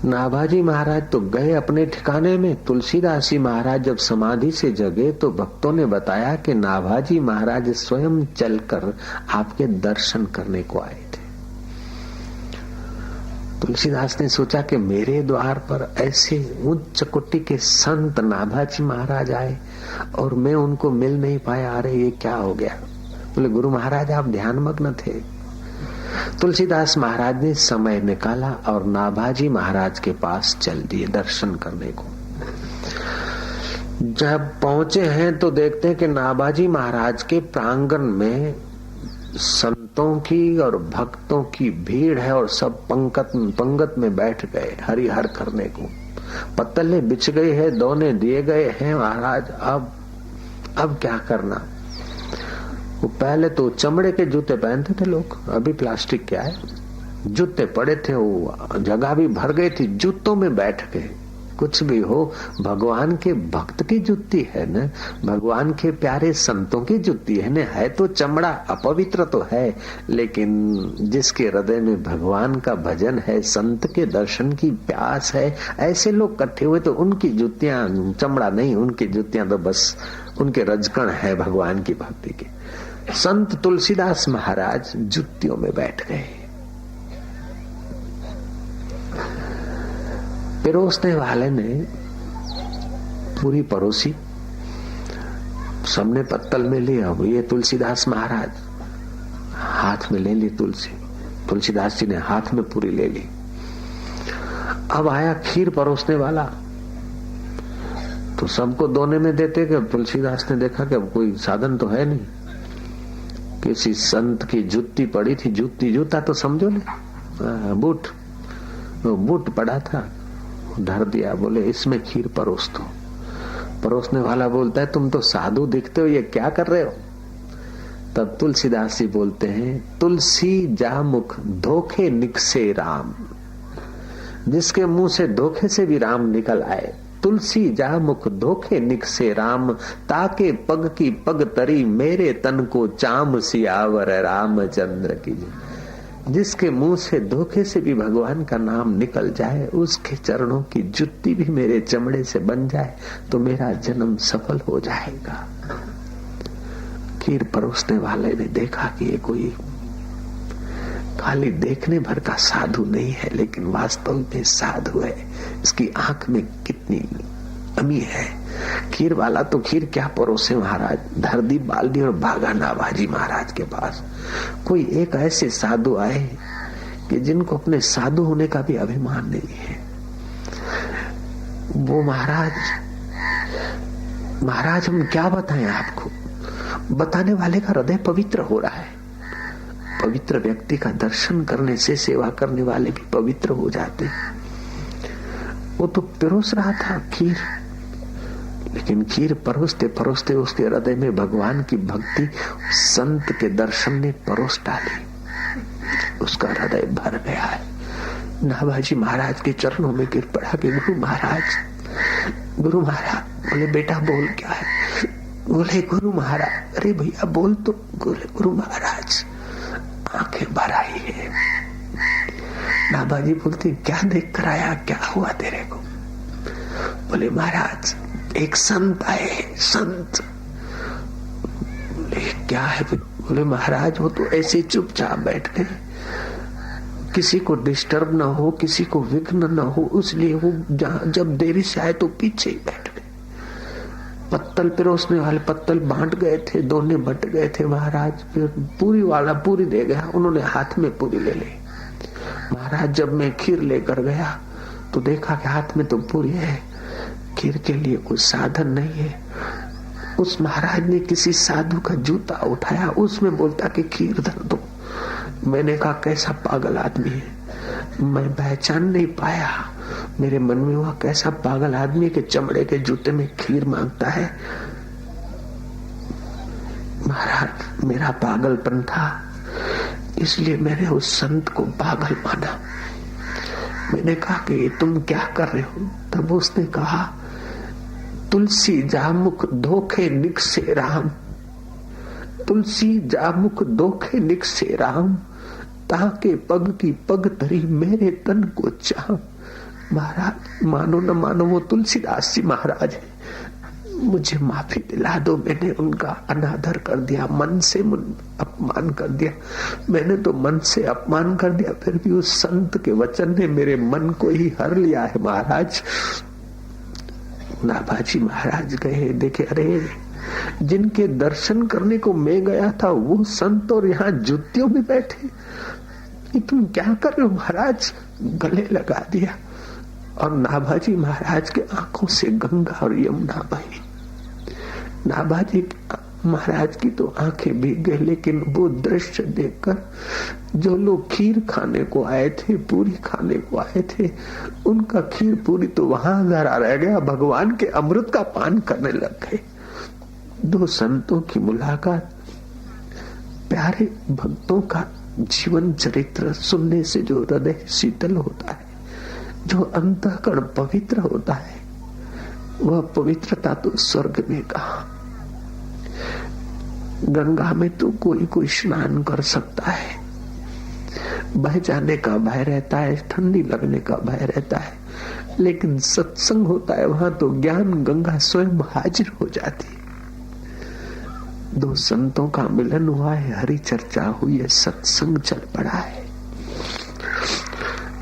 [SPEAKER 1] नाभाजी महाराज तो गए अपने ठिकाने में। तुलसीदास जी महाराज जब समाधि से जगे तो भक्तों ने बताया कि नाभाजी महाराज स्वयं चलकर आपके दर्शन करने को आए थे। तुलसीदास ने सोचा कि मेरे द्वार पर ऐसे उच्च कोटि के संत नाभाजी महाराज आए और मैं उनको मिल नहीं पाया, अरे ये क्या हो गया। बोले गुरु महाराज आप ध्यानमग्न थे। तुलसीदास महाराज ने समय निकाला और नाभाजी महाराज के पास चल दिए दर्शन करने को। जब पहुंचे हैं तो देखते हैं कि नाभाजी महाराज के प्रांगण में संतों की और भक्तों की भीड़ है और सब पंगत में बैठ गए हरिहर करने को। पत्तले बिछ गए हैं, दोने दिए गए हैं। महाराज अब क्या करना। वो पहले तो चमड़े के जूते पहनते थे लोग, अभी प्लास्टिक क्या है। जूते पड़े थे, वो जगह भी भर गई थी, जूतों में बैठ गए। कुछ भी हो, भगवान के भक्त की जुत्ती है न, भगवान के प्यारे संतों की जुत्ती है न। है तो चमड़ा, अपवित्र तो है, लेकिन जिसके हृदय में भगवान का भजन है, संत के दर्शन की प्यास है, ऐसे लोग इकट्ठे हुए तो उनकी जुतियां चमड़ा नहीं, उनकी जुतियां तो बस उनके रजकण है भगवान की भक्ति के। संत तुलसीदास महाराज जुतियों में बैठ गए। पिरोसने वाले ने पूरी परोसी, सबने पत्तल में लिया। ये तुलसीदास महाराज हाथ में ले ली तुलसीदास जी ने हाथ में पूरी ले ली। अब आया खीर परोसने वाला, तो सबको दोने में देते कि तुलसीदास ने देखा कि अब कोई साधन तो है नहीं। किसी संत की जुत्ती पड़ी थी, जूता तो समझो ना, बूट पड़ा था, धर दिया। बोले इसमें खीर परोस दो। परोसने वाला बोलता है तुम तो साधु दिखते हो, ये क्या कर रहे हो। तब तुलसीदास जी बोलते हैं, तुलसी जा मुख धोखे निकसे राम। जिसके मुंह से धोखे से भी राम निकल आए। तुलसी जा मुख धोखे निकसे राम, ताके पग की पग तरी मेरे तन को चाम सियावर रामचंद्र की। जिसके मुंह से धोखे से भी भगवान का नाम निकल जाए, उसके चरणों की जुत्ती भी मेरे चमड़े से बन जाए तो मेरा जन्म सफल हो जाएगा। खीर परोसने वाले ने देखा कि ये कोई खाली देखने भर का साधु नहीं है, लेकिन वास्तव में साधु है। इसकी आंख में कितनी अमी है। खीर वाला तो खीर क्या परोसे महाराज, धर दी बाल्टी और भागा नाभाजी महाराज के पास। कोई एक ऐसे साधु आए कि जिनको अपने साधु होने का भी अभिमान नहीं है। वो महाराज हम क्या बताएं आपको। बताने वाले का हृदय पवित्र हो रहा है। पवित्र व्यक्ति का दर्शन करने से सेवा करने वाले भी पवित्र हो जाते। वो तो परोस रहा था खीर, लेकिन खीर परोसते परोसते उसके हृदय में भगवान की भक्ति, संत के दर्शन ने परोस डाली। उसका हृदय भर गया है। नाभाजी महाराज के चरणों में गिर पड़ा कि गुरु महाराज
[SPEAKER 2] गुरु महाराज। बोले बेटा बोल क्या है? बोले गुरु महाराज। अरे भैया बोल तो। बोले गुरु महाराज आंखें भर आई है। नाभाजी बोलते क्या देख कर आया, क्या हुआ तेरे को? बोले महाराज एक संत आए, संत। बोले क्या है? बोले महाराज वो तो ऐसे चुपचाप बैठ गए, किसी को डिस्टर्ब ना हो, किसी को विघ्न ना हो, इसलिए वो जब देरी से आए तो पीछे ही बैठ गए। पत्तल पिरोसने वाले पत्तल बांट गए थे, दोने बट गए थे महाराज। फिर पूरी वाला पूरी दे गया, उन्होंने हाथ में पूरी ले ली। महाराज जब मैं खीर लेकर गया तो देखा कि हाथ में तो पूरी है, खीर के लिए कोई साधन नहीं है। उस महाराज ने किसी साधु का जूता उठाया, उसमें बोलता कि खीर धर दो। मैंने कहा कैसा पागल आदमी है, मैं पहचान नहीं पाया। मेरे मन में हुआ कैसा पागल आदमी के चमड़े के जूते में खीर मांगता है। महाराज मेरा पागलपन था, इसलिए मैंने उस संत को पागल माना। मैंने कहा कि तुम क्या कर रहे हो? तब उसने कहा तुलसी जामुख धोखे निकसे राम, तुलसी जामुख धोखे निकसे राम, ताके पग की पग धरी मेरे तन को चाम। महाराज मानो न मानो वो तुलसीदास जी महाराज है, मुझे माफी दिला दो। मैंने उनका अनादर कर दिया, मन से अपमान कर दिया। मैंने तो मन से अपमान कर दिया, फिर भी उस संत के वचन ने मेरे मन को ही हर लिया है महाराज। नाभाजी महाराज गए, देखे अरे जिनके दर्शन करने को मैं गया था वो संत और यहाँ जुतियों में बैठे, तुम क्या कर रहे हो महाराज? गले लगा दिया और नाभाजी महाराज के आंखों से गंगा और यमुना बही। नाभाजी महाराज की तो आंखें भीग गई, लेकिन वो दृश्य देखकर जो लोग खीर खाने को आए थे, पूरी खाने को आए थे, उनका खीर पूरी तो वहां जरा रह गया, भगवान के अमृत का पान करने लग गए। दो संतों की मुलाकात, प्यारे भक्तों का जीवन चरित्र सुनने से जो हृदय शीतल होता है, जो अंतःकरण पवित्र होता है, वह पवित्रता तो स्वर्ग में कहा। गंगा में तो कोई स्नान कर सकता है, बह जाने का भय रहता है, ठंडी लगने का भय रहता है, लेकिन सत्संग होता है वहां तो ज्ञान गंगा स्वयं हाजिर हो जाती है। दो संतों का मिलन हुआ है, हरि चर्चा हुई है, सत्संग चल पड़ा है।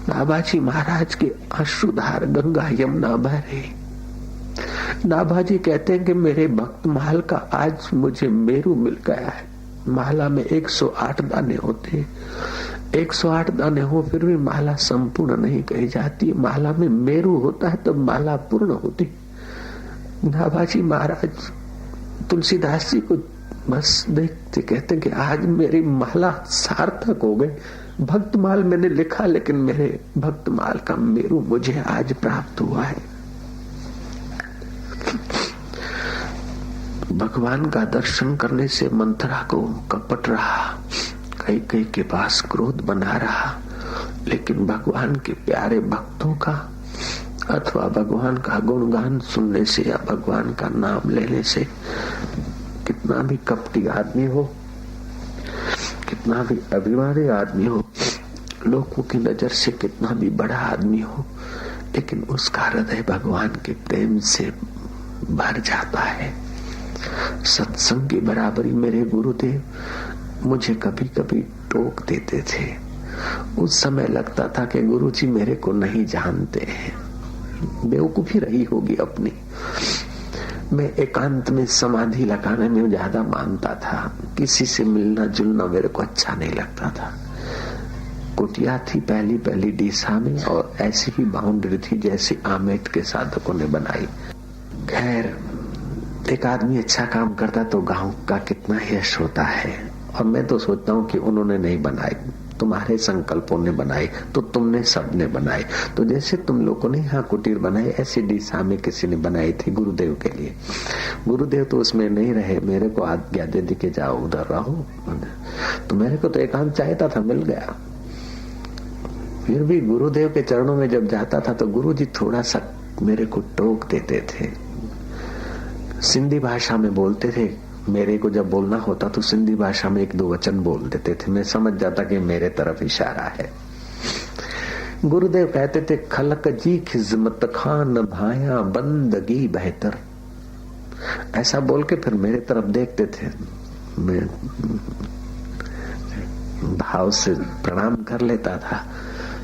[SPEAKER 2] नाभाजी महाराज के अश्रुधार गंगा यमुना बह रही। नाभाजी कहते हैं कि मेरे भक्त माल का आज मुझे मेरू मिल गया है। माला में 108 दाने होते, 108 दाने हो फिर भी माला संपूर्ण नहीं कही जाती। माला में मेरू होता है तब माला पूर्ण होती। नाभाजी महाराज तुलसीदास जी को बस देखते कहते कि आज मेरी माला सार्थक हो गई। भक्तमाल मैंने लिखा, लेकिन मेरे भक्तमाल का मेरू मुझे आज प्राप्त हुआ है। भगवान का दर्शन करने से मंथरा को कपट रहा, कई के पास क्रोध बना रहा, लेकिन भगवान के प्यारे भक्तों का अथवा भगवान का गुणगान सुनने से या भगवान का नाम लेने से, कितना भी कपटी आदमी हो, कितना भी अभिमानी आदमी हो, लोगों की नजर से कितना भी बड़ा आदमी हो, लेकिन उसका हृदय भगवान के प्रेम से भर जाता है। सत्संग की बराबरी मेरे गुरुदेव मुझे कभी कभी टोक देते थे। उस समय लगता था कि गुरुजी मेरे को नहीं जानते हैं, बेवकूफी रही होगी अपनी। मैं एकांत में समाधि लगाने में ज्यादा मानता था, किसी से मिलना जुलना मेरे को अच्छा नहीं लगता था। कुटिया थी पहली डीसा में, और ऐसी ही बाउंड्री थी जैसी आमेट के साधकों ने बनाई। खैर, एक आदमी अच्छा काम करता तो गांव का कितना यश होता है, और मैं तो सोचता हूँ कि उन्होंने नहीं बनाई, तुम्हारे संकल्पों ने बनाई, तो तुमने सबने बनाई। तो जैसे तुम लोगों ने यहाँ कुटीर बनाई, ऐसी डीसा में किसी ने बनाई थी गुरुदेव के लिए। गुरुदेव तो उसमें नहीं रहे, मेरे को आज्ञा दे दी के जाओ उधर रहो। तो मेरे को तो एकांत चाहता था, मिल गया। फिर भी गुरुदेव के चरणों में जब जाता था तो गुरुजी थोड़ा सा मेरे को टोक देते थे। सिंधी भाषा में बोलते थे, मेरे को जब बोलना होता तो सिंधी भाषा में 1-2 वचन बोल देते थे, मैं समझ जाता कि मेरे तरफ इशारा है। गुरुदेव कहते थे, खलक जी खिजमत खान भाया बंदगी बेहतर। ऐसा बोल के फिर मेरे तरफ देखते थे, मैं भाव से प्रणाम कर लेता था,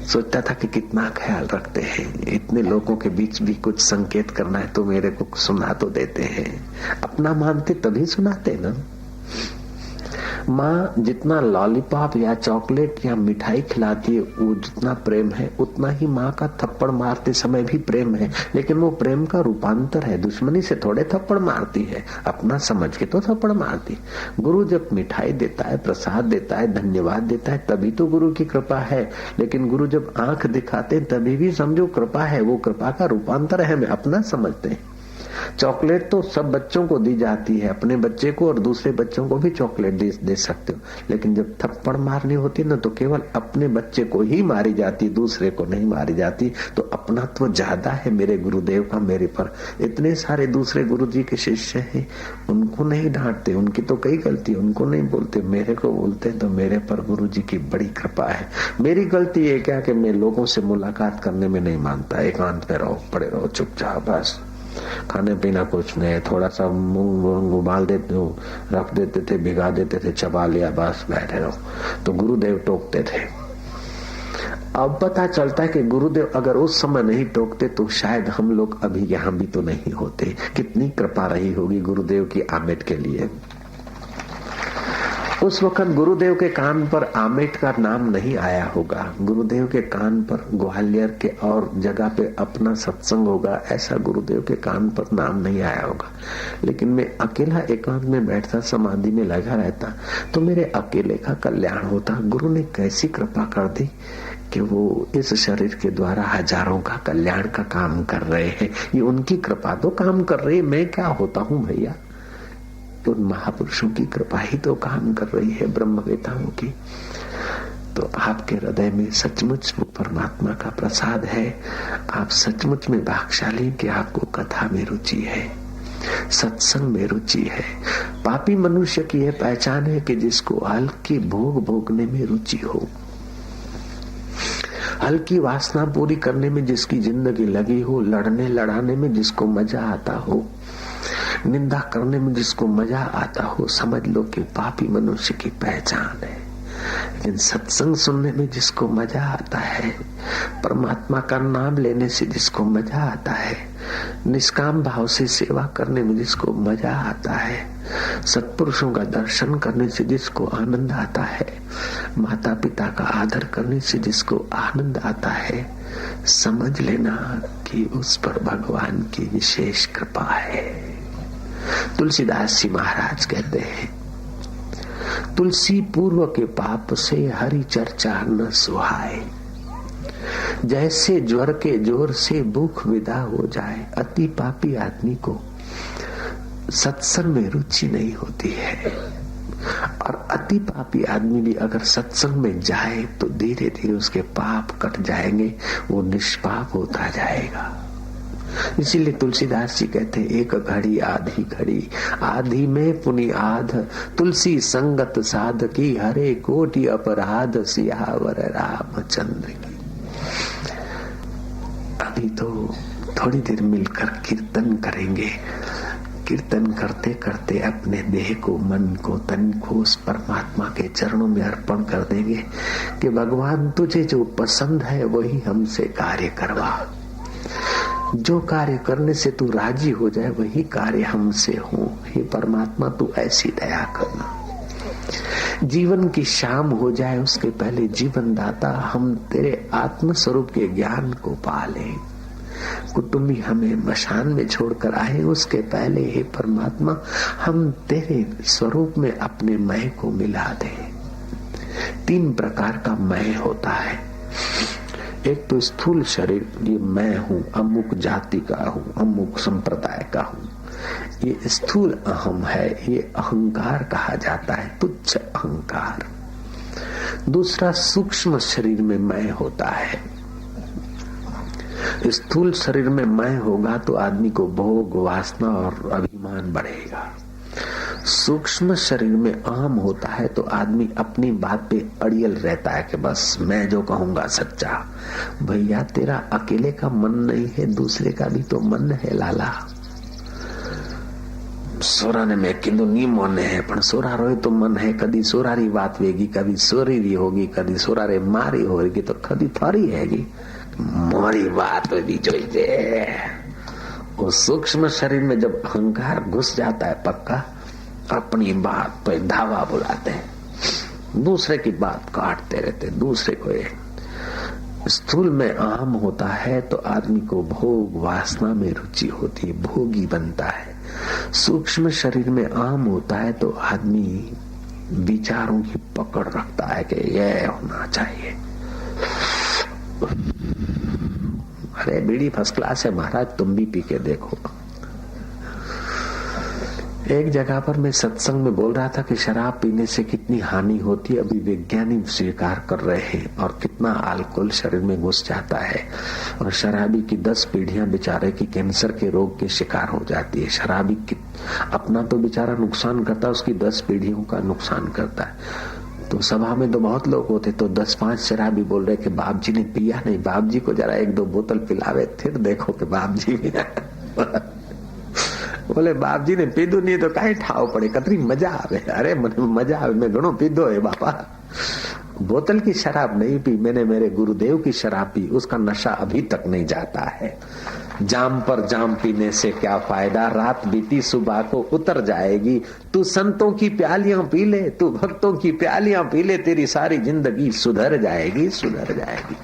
[SPEAKER 2] सोचता था कि कितना ख्याल रखते हैं, इतने लोगों के बीच भी कुछ संकेत करना है तो मेरे को सुना तो देते हैं। अपना मानते तभी सुनाते ना। माँ जितना लॉलीपॉप या चॉकलेट या मिठाई खिलाती है वो जितना प्रेम है, उतना ही माँ का थप्पड़ मारते समय भी प्रेम है, लेकिन वो प्रेम का रूपांतर है। दुश्मनी से थोड़े थप्पड़ मारती है, अपना समझ के तो थप्पड़ मारती। गुरु जब मिठाई देता है, प्रसाद देता है, धन्यवाद देता है, तभी तो गुरु की कृपा है। लेकिन गुरु जब आंख दिखाते हैं तभी भी समझो कृपा है, वो कृपा का रूपांतर है, हमें अपना समझते हैं। चॉकलेट तो सब बच्चों को दी जाती है, अपने बच्चे को और दूसरे बच्चों को भी चॉकलेट दे सकते हो, लेकिन जब थप्पड़ मारनी होती है ना तो केवल अपने बच्चे को ही मारी जाती, दूसरे को नहीं मारी जाती। तो अपनात्व ज्यादा है मेरे गुरुदेव का मेरे पर। इतने सारे दूसरे गुरुजी के शिष्य हैं, उनको नहीं डांटते, उनकी तो कई गलती, उनको नहीं बोलते, मेरे को बोलते, तो मेरे पर गुरुजी की बड़ी कृपा है। मेरी गलती है क्या कि मैं लोगों से मुलाकात करने में नहीं मानता, एकांत में रहो, पड़े रहो चुपचाप, बस खाने पीना कुछ नहीं, थोड़ा सा मूंग वूंग उबाल देते हो, रख देते थे, भिगा देते थे, चबा लिया, बस बैठे रहो। तो गुरुदेव टोकते थे। अब पता चलता है कि गुरुदेव अगर उस समय नहीं टोकते तो शायद हम लोग अभी यहाँ भी तो नहीं होते। कितनी कृपा रही होगी गुरुदेव की आमेट के लिए। उस वक्त गुरुदेव के कान पर आमेट का नाम नहीं आया होगा, गुरुदेव के कान पर ग्वालियर के और जगह पे अपना सत्संग होगा, ऐसा गुरुदेव के कान पर नाम नहीं आया होगा। लेकिन मैं अकेला एकांत में बैठता, समाधि में लगा रहता, तो मेरे अकेले का कल्याण होता। गुरु ने कैसी कृपा कर दी कि वो इस शरीर के द्वारा हजारों का कल्याण का काम कर रहे हैं। ये उनकी कृपा तो काम कर रही है, मैं क्या होता हूँ भैया। तो उन महापुरुषों की कृपा ही तो काम कर रही है, ब्रह्मवेताओं की। तो आपके हृदय में सचमुच वो परमात्मा का प्रसाद है। आप सचमुच में भाग्यशाली कि आपको कथा में रुचि है, सत्संग में रुचि है। पापी मनुष्य की यह पहचान है कि जिसको हल्की भोग भोगने में रुचि हो, हल्की वासना पूरी करने में जिसकी जिंदगी लगी हो, लड़ने लड़ाने में जिसको मजा आता हो, निंदा करने में जिसको मजा आता हो, समझ लो कि पापी मनुष्य की पहचान है। लेकिन सत्संग सुनने में जिसको मजा आता है, परमात्मा का नाम लेने से जिसको मजा आता है, निष्काम भाव से सेवा करने में जिसको मजा आता है, सत्पुरुषों का दर्शन करने से जिसको आनंद आता है, माता पिता का आदर करने से जिसको आनंद आता है, समझ लेना कि उस पर भगवान की विशेष कृपा है। तुलसीदास जी महाराज कहते हैं, तुलसी पूर्व के पाप से हरि चर्चा न सुहाए, जैसे ज्वर के जोर से भूख विदा हो जाए। अति पापी आदमी को सत्संग में रुचि नहीं होती है, और अति पापी आदमी भी अगर सत्संग में जाए तो धीरे धीरे उसके पाप कट जाएंगे, वो निष्पाप होता जाएगा। इसीलिए तुलसीदास जी कहते हैं, एक घड़ी आधी घड़ी, आधी में पुनि आध, तुलसी संगत साध की, हरे कोटि अपराध, सियावर रामचंद्र की। अभी तो थोड़ी देर मिलकर कीर्तन करेंगे। कीर्तन करते करते अपने देह को, मन को, तन को उस परमात्मा के चरणों में अर्पण कर देंगे कि भगवान तुझे जो पसंद है वही हमसे कार्य करवा। जो कार्य करने से तू राजी हो जाए वही कार्य हमसे हो। हे परमात्मा तू ऐसी दया करना। जीवन की शाम हो जाए उसके पहले जीवन दाता हम तेरे आत्म स्वरूप के ज्ञान को पाले। कुटुंबी हमें मशान में छोड़कर आए उसके पहले हे परमात्मा हम तेरे स्वरूप में अपने मय को मिला दे। 3 प्रकार का मय होता है। एक तो स्थूल शरीर, ये मैं हूँ, अमुक जाति का हूँ, अमुक संप्रदाय का हूँ, ये स्थूल अहम है, ये अहंकार कहा जाता है, तुच्छ अहंकार। दूसरा सूक्ष्म शरीर में मैं होता है। स्थूल शरीर में मैं होगा तो आदमी को भोग, वासना और अभिमान बढ़ेगा। सूक्ष्म शरीर में अहम होता है तो आदमी अपनी बात पे अड़ियल रहता है कि बस मैं जो कहूंगा सच्चा। भैया तेरा अकेले का मन नहीं है, दूसरे का भी तो मन है लाला। सोराने में किंतु नी मोने है पण सोरा रोए तो मन है। कदी सोरारी बात वेगी, कभी सोरी होगी, कदी सोरारे मारी होगी तो कदी थारी हैगी मोरी बात भी जोईजे। वो सूक्ष्म शरीर में जब अहंकार घुस जाता है पक्का, अपनी बात पे धावा बुलाते हैं, दूसरे की बात काटते रहते, दूसरे को। स्थूल में अहम होता है तो आदमी को भोग, वासना में रुचि होती है, भोगी बनता है। सूक्ष्म शरीर में अहम होता है तो आदमी विचारों की पकड़ रखता है कि यह होना चाहिए। अरे बीड़ी फर्स्ट क्लास है महाराज, तुम भी पी के देखो। एक जगह पर मैं सत्संग में बोल रहा था कि शराब पीने से कितनी हानि होती है, अभी वैज्ञानिक स्वीकार कर रहे हैं, और कितना अल्कोहल शरीर में घुस जाता है। और शराबी की 10 पीढ़ियां बेचारे की कैंसर के रोग के शिकार हो जाती है। शराबी अपना तो बेचारा नुकसान करता है, उसकी 10 पीढ़ियों का नुकसान करता है। तो सभा में तो बहुत लोग होते, तो 10-5 शराबी बोल रहे कि बाप जी ने पिया नहीं, बाप जी को जरा 1-2 बोतल पिलावे, फिर देखो कि बाप जी भी बोले बाप जी ने पीधु नहीं तो कहीं ठाव पड़े, कतरी मजा आवे। अरे मजा आवे, मैं घणो पीधो है बापा। बोतल की शराब नहीं पी मैंने, मेरे गुरुदेव की शराब पी, उसका नशा अभी तक नहीं जाता है। जाम पर जाम पीने से क्या फायदा, रात बीती सुबह को उतर जाएगी। तू संतों की प्यालियां पी ले, तू भक्तों की प्यालियां पी ले, तेरी सारी जिंदगी सुधर जाएगी, सुधर जाएगी।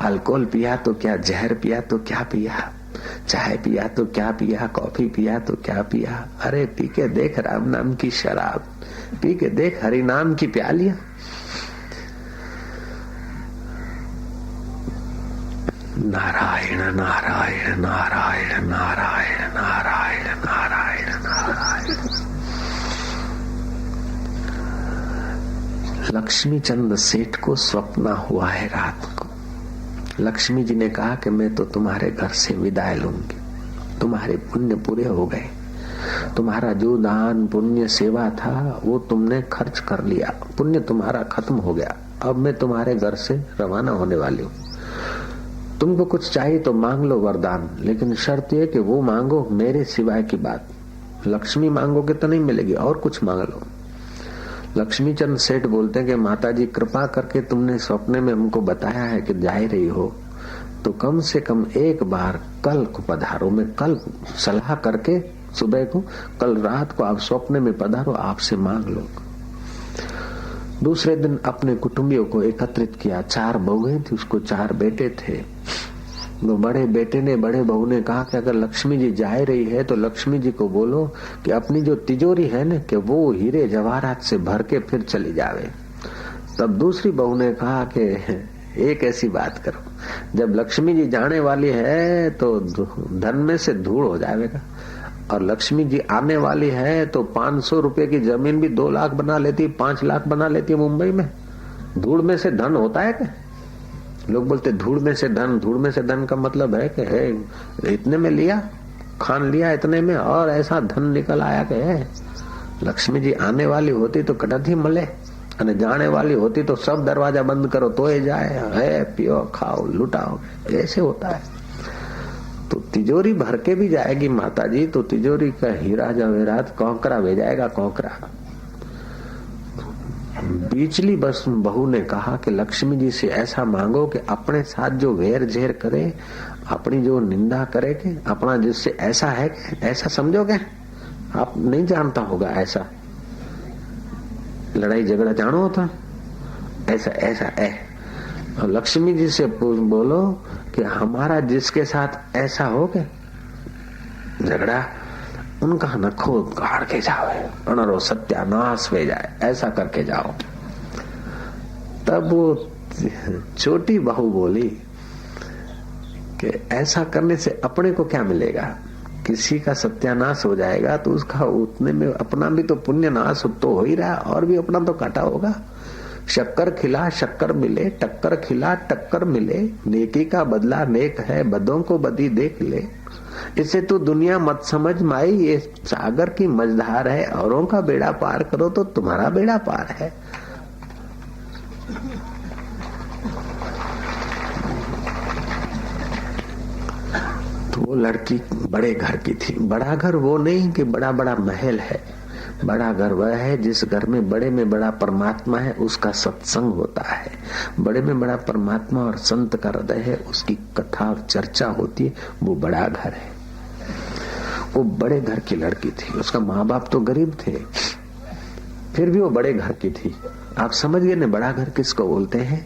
[SPEAKER 2] अल्कोहल पिया तो क्या, जहर पिया तो क्या पिया, चाय पिया तो क्या पिया, कॉफी पिया तो क्या पिया। अरे पी के देख राम नाम की शराब, पी के देख हरि नाम की प्यालियां। नारायण नारायण नारायण नारायण नारायण नारायण नारायण। लक्ष्मी चंद सेठ को स्वप्न हुआ है रात को। लक्ष्मी जी ने कहा कि मैं तो तुम्हारे घर से विदाई लूंगी, तुम्हारे पुण्य पूरे हो गए, तुम्हारा जो दान पुण्य सेवा था वो तुमने खर्च कर लिया, पुण्य तुम्हारा खत्म हो गया, अब मैं तुम्हारे घर से रवाना होने वाली हूँ। तुमको कुछ चाहिए तो मांग लो वरदान, लेकिन शर्त ये कि वो मांगो मेरे सिवाय की बात। लक्ष्मी मांगोगे तो नहीं मिलेगी, और कुछ मांग लो। लक्ष्मी चंद सेठ बोलते हैं कि माता जी कृपा करके तुमने सपने में हमको बताया है कि जा रही हो, तो कम से कम एक बार कल को पधारो। मैं कल सलाह करके सुबह को, कल रात को आप सपने में पधारो, आपसे मांग लो। दूसरे दिन अपने कुटुंबियों को एकत्रित किया। 4 बहुएं थी, उसको 4 बेटे थे। तो बड़े बेटे ने बड़े बहू ने कहा कि अगर लक्ष्मी जी जा रही है तो लक्ष्मी जी को बोलो कि अपनी जो तिजोरी है ना कि वो हीरे जवाहरात से भर के फिर चली जावे। तब दूसरी बहू ने कहा कि एक ऐसी बात करो, जब लक्ष्मी जी जाने वाली है तो धन में से धूल हो जाएगा, और लक्ष्मी जी आने वाली है तो 500 रुपए की जमीन भी 2 लाख बना लेती है, 5 लाख बना लेती है मुंबई में। धूल में से धन होता है क्या? लोग बोलते धूल में से धन, धूल में से धन का मतलब है कि है इतने में लिया, खान लिया इतने में, और ऐसा धन निकल आया कि है। लक्ष्मी जी आने वाली होती तो कटत ही मले, અને जाने वाली होती तो सब दरवाजा बंद करो तो ही जाए, है पियो खाओ लुटाओ, ऐसे होता है। तो तिजोरी भर के भी जाएगी माता जी, तो तिजोरी का हीरा जवेरात कौकरा भेजाएगा, कौकरा। बीचली बस बहू ने कहा कि लक्ष्मी जी से ऐसा मांगो कि अपने साथ जो वेर झेर करे, अपनी जो निंदा करे, कि अपना जिससे ऐसा है, ऐसा समझोगे आप नहीं जानता होगा, ऐसा लड़ाई झगड़ा जानो होता, ऐसा ऐसा है। और लक्ष्मी जी से बोलो कि हमारा जिसके साथ ऐसा हो के झगड़ा, उनका नखो गाड़ के जाओ, अनरो सत्यानाश हो जाए, ऐसा करके जाओ। तब वो छोटी बहू बोली कि ऐसा करने से अपने को क्या मिलेगा, किसी का सत्यानाश हो जाएगा तो उसका उतने में अपना भी तो पुण्य नाश तो हो ही रहा, और भी अपना तो काटा होगा।
[SPEAKER 1] शक्कर खिला शक्कर मिले, टक्कर खिला टक्कर मिले, नेकी का बदला नेक है, बदों को बदी देख ले। इसे तो दुनिया मत समझ माई, ये सागर की मझधार है, औरों का बेड़ा पार करो तो तुम्हारा बेड़ा पार है। तो वो लड़की बड़े घर की थी। बड़ा घर वो नहीं कि बड़ा बड़ा महल है, बड़ा घर वह है जिस घर में बड़ा परमात्मा है, उसका सत्संग होता है। बड़े में बड़ा परमात्मा और संत का हृदय है, उसकी कथा और चर्चा होती है, वो बड़ा घर है। वो बड़े घर की लड़की थी। उसका माँ बाप तो गरीब थे, फिर भी वो बड़े घर की थी। आप समझ गए ना, बड़ा घर किसको बोलते हैं?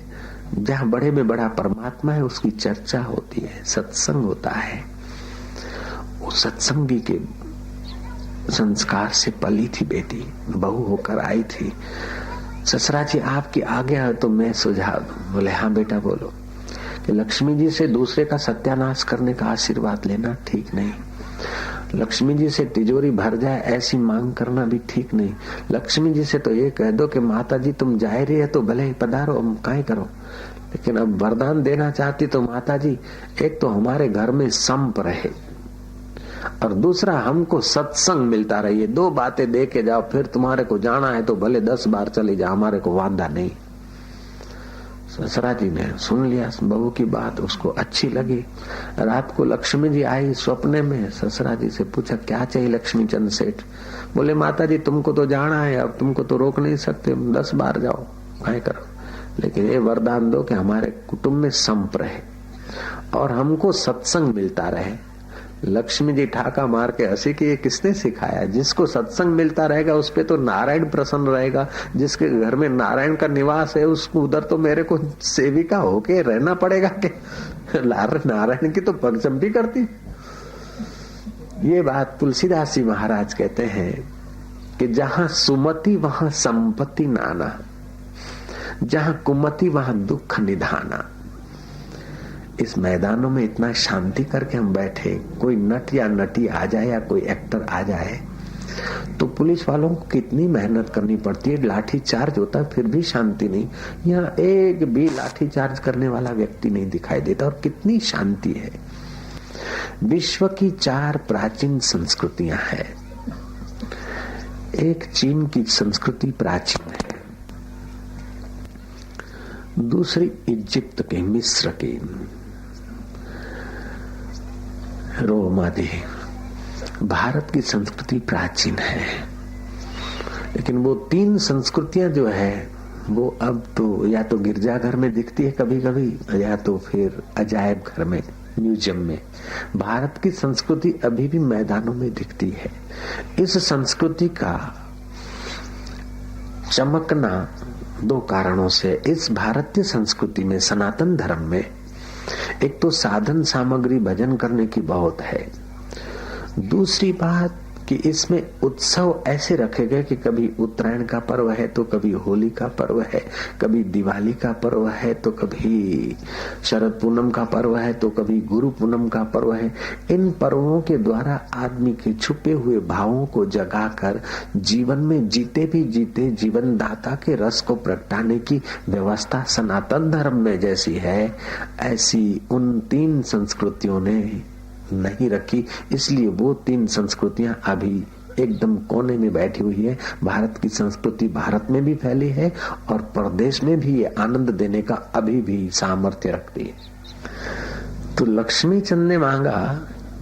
[SPEAKER 1] जहाँ बड़े में बड़ा परमात्मा है, उसकी चर्चा होती है, सत्संग होता है। वो सत्संगी के संस्कार से पली थी बेटी, बहू होकर आई थी। ससुरा जी आपकी आज्ञा है तो मैं सुझाव दूं। बोले हाँ बेटा बोलो। कि लक्ष्मी जी से दूसरे का सत्यानाश करने का आशीर्वाद लेना ठीक नहीं। लक्ष्मी जी से तिजोरी भर जाए ऐसी मांग करना भी ठीक नहीं। लक्ष्मी जी से तो ये कह दो कि माता जी तुम जा रही है तो भले ही पधारो, हम काहे करो, लेकिन अब वरदान देना चाहती तो माता जी एक तो हमारे घर में संप रहे और दूसरा हमको सत्संग मिलता रहे। ये दो बातें दे के जाओ, फिर तुम्हारे को जाना है तो भले 10 बार चली जाओ, हमारे को वादा नहीं। ससुरा जी ने सुन लिया बहू की बात, उसको अच्छी लगी। रात को लक्ष्मी जी आई स्वप्ने में। ससुरा जी से पूछा क्या चाहिए लक्ष्मी चंद सेठ? बोले माता जी तुमको तो जाना है, अब तुमको तो रोक नहीं सकते, 10 बार जाओ, काहे करो, लेकिन ये वरदान दो कि हमारे कुटुंब में संप रहे और हमको सत्संग मिलता रहे। लक्ष्मी जी ठाका मार के हंसी कि ये किसने सिखाया? जिसको सत्संग मिलता रहेगा उस पे तो नारायण प्रसन्न रहेगा। जिसके घर में नारायण का निवास है उसको उधर तो मेरे को सेविका होके रहना पड़ेगा कि नारायण की तो पगचंपी करती। ये बात तुलसीदास जी महाराज कहते हैं कि जहां सुमति वहां संपत्ति नाना, जहां कुमति वहां दुख निधाना। इस मैदानों में इतना शांति करके हम बैठे, कोई नट या नटी आ जाए या कोई एक्टर आ जाए तो पुलिस वालों को कितनी मेहनत करनी पड़ती है, लाठी चार्ज होता है फिर भी शांति नहीं। यहाँ एक भी लाठी चार्ज करने वाला व्यक्ति नहीं दिखाई देता और कितनी शांति है। विश्व की 4 प्राचीन संस्कृतियां हैं। एक चीन की संस्कृति प्राचीन है, दूसरी इजिप्ट की, मिस्र की, रोम आदि। भारत की संस्कृति प्राचीन है, लेकिन वो 3 संस्कृतियां जो है वो अब तो या तो गिरजाघर में दिखती है कभी कभी, या तो फिर अजायब घर में, म्यूजियम में। भारत की संस्कृति अभी भी मैदानों में दिखती है। इस संस्कृति का चमकना 2 कारणों से। इस भारतीय संस्कृति में, सनातन धर्म में, एक तो साधन सामग्री भजन करने की बहुत है। दूसरी बात कि इसमें उत्सव ऐसे रखे गए कि कभी उत्तरायण का पर्व है तो कभी होली का पर्व है, कभी दिवाली का पर्व है तो कभी शरद पूनम का पर्व है तो कभी गुरु पूनम का पर्व है। इन पर्वों के द्वारा आदमी के छुपे हुए भावों को जगाकर जीवन में जीते भी जीते जीवन दाता के रस को प्रगटाने की व्यवस्था सनातन धर्म में जैसी है, ऐसी उन 3 संस्कृतियों ने नहीं रखी। इसलिए वो 3 संस्कृतियां अभी एकदम कोने में बैठी हुई है। भारत की संस्कृति भारत में भी फैली है और प्रदेश में भी ये आनंद देने का अभी भी सामर्थ्य रखती है। तो लक्ष्मी चंद ने मांगा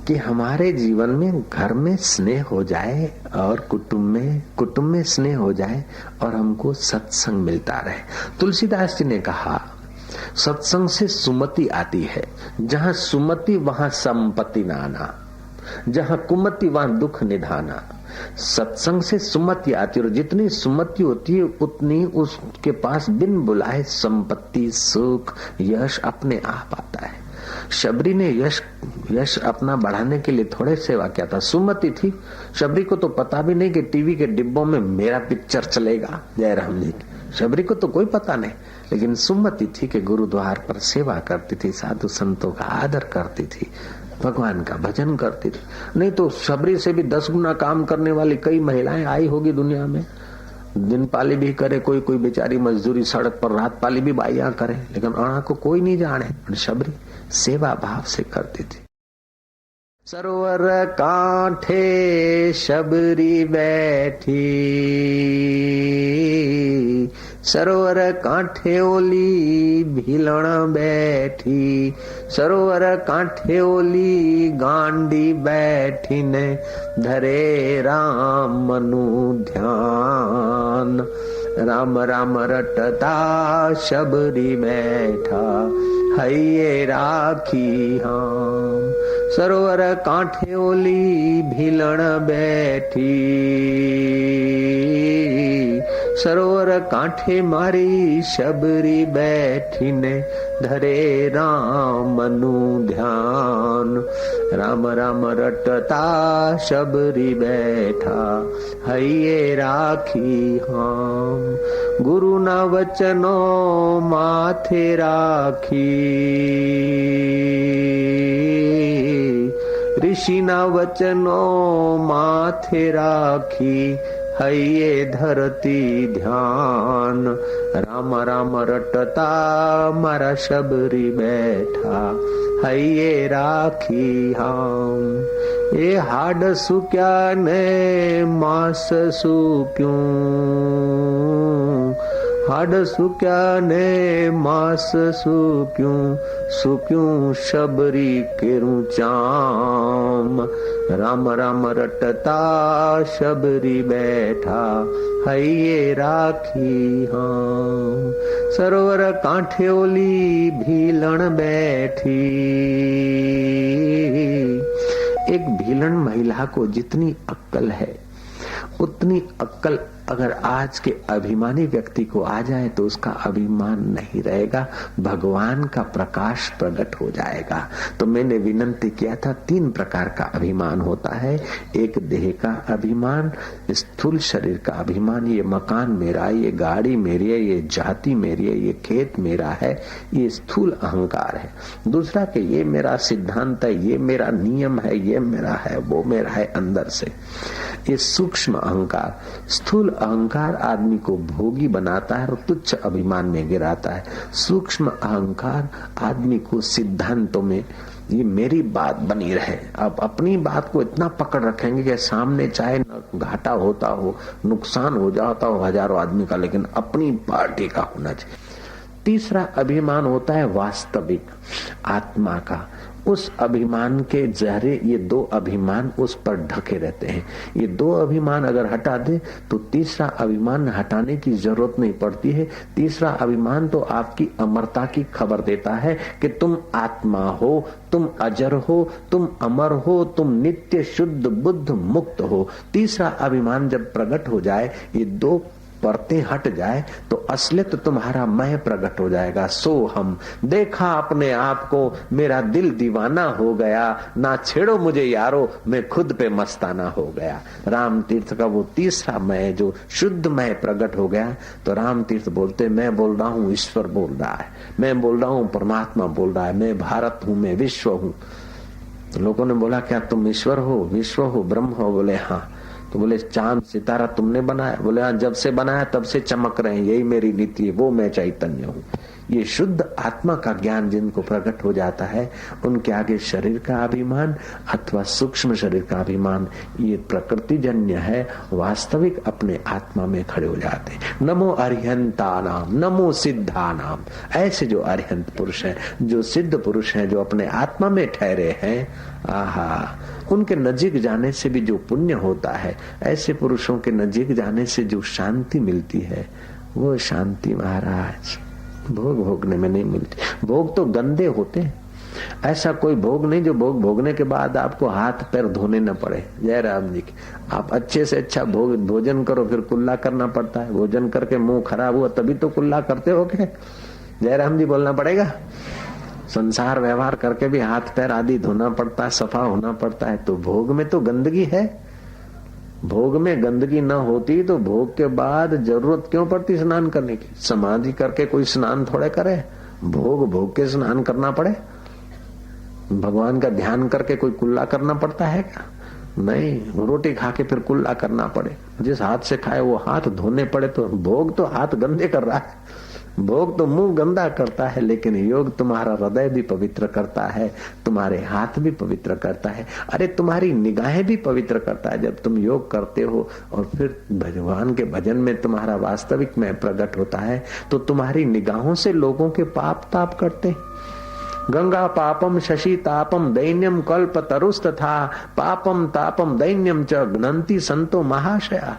[SPEAKER 1] कि हमारे जीवन में घर में स्नेह हो जाए और कुटुंब में स्नेह हो जाए और हमको सत्संग मिलता रहे। तुलसीदास जी ने कहा सत्संग से सुमति आती है, जहां सुमति वहां संपत्ति नाना, जहां कुमति वहां दुख निधाना। सत्संग से सुमति आती है और जितनी सुमति होती है उतनी उसके पास बिन बुलाए संपत्ति, सुख, यश अपने आप आता है। शबरी ने यश अपना बढ़ाने के लिए थोड़े सेवा किया था, सुमति थी। शबरी को तो पता भी नहीं कि टीवी के डिब्बों में मेरा पिक्चर चलेगा जयराम जी की। शबरी को तो कोई पता नहीं, लेकिन सुमति थी कि गुरुद्वार पर सेवा करती थी, साधु संतों का आदर करती थी, भगवान का भजन करती थी। नहीं तो शबरी से भी 10 गुना काम करने वाली कई महिलाएं आई होगी दुनिया में। दिन पाली भी करे, कोई कोई बेचारी मजदूरी सड़क पर रात पाली भी बाइया करे, लेकिन अणा को कोई नहीं जाने। शबरी सेवा भाव से करती थी। सरोवर कांठे शबरी बैठी, सरोवर कांठे ओली भीलण बैठी, सरोवर कांठे ओली गांडी बैठी ने धरे राम मनु ध्यान। राम राम रटता शबरी बैठा, हैये राखी हम। सरोवर कांठे ओली भीलण बैठी, सरोवर कांठे मारी शबरी बैठी ने धरे राम मनु ध्यान। राम राम रटता शबरी बैठा, हैये राखी हम। गुरु ना वचनो माथे राखी, ऋषि ना वचनो माथे राखी, हैये धरती ध्यान। राम राम रटता मारा शबरी बैठा, हैये राखी हम। ए हाड सुक्या ने मास सुक्यूं, हाड सुक्या ने मास सुक्यूं, सुक्यूं शबरी केरू चाम। राम राम रटता शबरी बैठा, हैये राखी हम। सरोवर कांठे ओली भीलण बैठी। एक भीलण महिला को जितनी अक्कल है उतनी अक्कल अगर आज के अभिमानी व्यक्ति को आ जाए तो उसका अभिमान नहीं रहेगा, भगवान का प्रकाश प्रकट हो जाएगा। तो मैंने विनंती किया था 3 प्रकार का अभिमान होता है। एक देह का अभिमान, स्थूल शरीर का अभिमान, ये मकान मेरा है, ये गाड़ी मेरी है, ये जाति मेरी है, ये खेत मेरा है, ये स्थूल अहंकार है। दूसरा कि ये मेरा सिद्धांत है, ये मेरा नियम है, ये मेरा है, वो मेरा है अंदर से, ये सूक्ष्म अहंकार। स्थूल अहंकार आदमी को भोगी बनाता है और तुच्छ अभिमान में गिराता है। सूक्ष्म अहंकार आदमी को सिद्धांतों में ये मेरी बात बनी रहे, अब अपनी बात को इतना पकड़ रखेंगे कि सामने चाहे घाटा होता हो, नुकसान हो जाता हो हजारों आदमी का, लेकिन अपनी पार्टी का होना चाहिए। तीसरा अभिमान होता है वास्तविक आत्मा का। उस अभिमान के जहरे ये 2 अभिमान उस पर ढके रहते हैं। ये 2 अभिमान अगर हटा दे तो तीसरा अभिमान हटाने की जरूरत नहीं पड़ती है। तीसरा अभिमान तो आपकी अमरता की खबर देता है कि तुम आत्मा हो, तुम अजर हो, तुम अमर हो, तुम नित्य शुद्ध बुद्ध मुक्त हो। तीसरा अभिमान जब प्रकट हो जाए, ये 2 परतें हट जाए तो असलियत तुम्हारा मैं प्रकट हो जाएगा। सो हम देखा अपने आप को, मेरा दिल दीवाना हो गया, ना छेड़ो मुझे यारो, मैं खुद पे मस्ताना हो गया। राम तीर्थ का वो तीसरा मैं जो शुद्ध मैं प्रकट हो गया, तो राम तीर्थ बोलते मैं बोल रहा हूँ, ईश्वर बोल रहा है, मैं बोल रहा हूँ, परमात्मा बोल रहा है, मैं भारत हूँ, मैं विश्व हूँ। तो लोगों ने बोला क्या तुम ईश्वर हो, विश्व हो, ब्रह्म हो? बोले हाँ। तो बोले चांद सितारा तुमने बनाया? बोले हाँ, जब से बनाया तब से चमक रहे हैं, यही मेरी नीति है, वो मैं चैतन्य हूँ। ये शुद्ध आत्मा का ज्ञान जिनको प्रकट हो जाता है, उनके आगे शरीर का अभिमान अथवा सूक्ष्म शरीर का अभिमान ये प्रकृति जन्य है, वास्तविक अपने आत्मा में खड़े हो जाते हैं। नमो अरिहंता नाम, नमो सिद्धा नाम। ऐसे जो अरिहंत पुरुष हैं, जो सिद्ध पुरुष हैं, जो अपने आत्मा में ठहरे हैं, आहा, उनके नजीक जाने से भी जो पुण्य होता है, ऐसे पुरुषों के नजीक जाने से जो शांति मिलती है, वो शांति महाराज भोग भोगने में नहीं मिलती। भोग तो गंदे होते हैं, ऐसा कोई भोग नहीं जो भोग भोगने के बाद आपको हाथ पैर धोने न पड़े। जय राम जी की। आप अच्छे से अच्छा भोजन करो, फिर कुल्ला करना पड़ता है। भोजन करके मुंह खराब हुआ तभी तो कुल्ला करते हो के? जय राम जी बोलना पड़ेगा। संसार व्यवहार करके भी हाथ पैर आदि धोना पड़ता है, सफा होना पड़ता है। तो भोग में तो गंदगी है। भोग में गंदगी न होती तो भोग के बाद जरूरत क्यों पड़ती स्नान करने की? समाधि करके कोई स्नान थोड़े करे, भोग भोग के स्नान करना पड़े? भगवान का ध्यान करके कोई कुल्ला करना पड़ता है क्या? नहीं, रोटी खा के फिर कुल्ला करना पड़े, जिस हाथ से खाए वो हाथ धोने पड़े, तो भोग तो हाथ गंदे कर रहा है, भोग तो मुंह गंदा करता है, लेकिन योग तुम्हारा हृदय भी पवित्र करता है, तुम्हारे हाथ भी पवित्र करता है, अरे तुम्हारी निगाहें भी पवित्र करता है। जब तुम योग करते हो और फिर भगवान के भजन में तुम्हारा वास्तविक में प्रकट होता है, तो तुम्हारी निगाहों से लोगों के पाप ताप करते। गंगा पापम शशि तापम दैन्यम कल्प तरुस्तथा पापम तापम दैन्यम च घ्नन्ति संतो महाशया।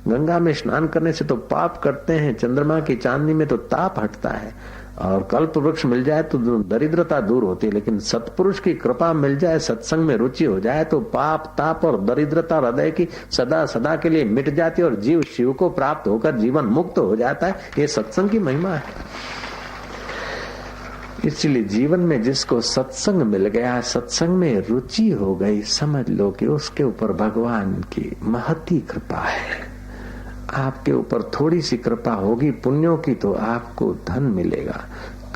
[SPEAKER 1] गंगा में स्नान करने से तो पाप करते हैं, चंद्रमा की चांदनी में तो ताप हटता है, और कल्प वृक्ष मिल जाए तो दरिद्रता दूर होती है, लेकिन सत्पुरुष की कृपा मिल जाए, सत्संग में रुचि हो जाए तो पाप ताप और दरिद्रता हृदय की सदा सदा के लिए मिट जाती है और जीव शिव को प्राप्त होकर जीवन मुक्त हो जाता है। ये सत्संग की महिमा है। इसलिए जीवन में जिसको सत्संग मिल गया, सत्संग में रुचि हो गई, समझ लो कि उसके ऊपर भगवान की महती कृपा है। आपके ऊपर थोड़ी सी कृपा होगी पुण्यों की तो आपको धन मिलेगा,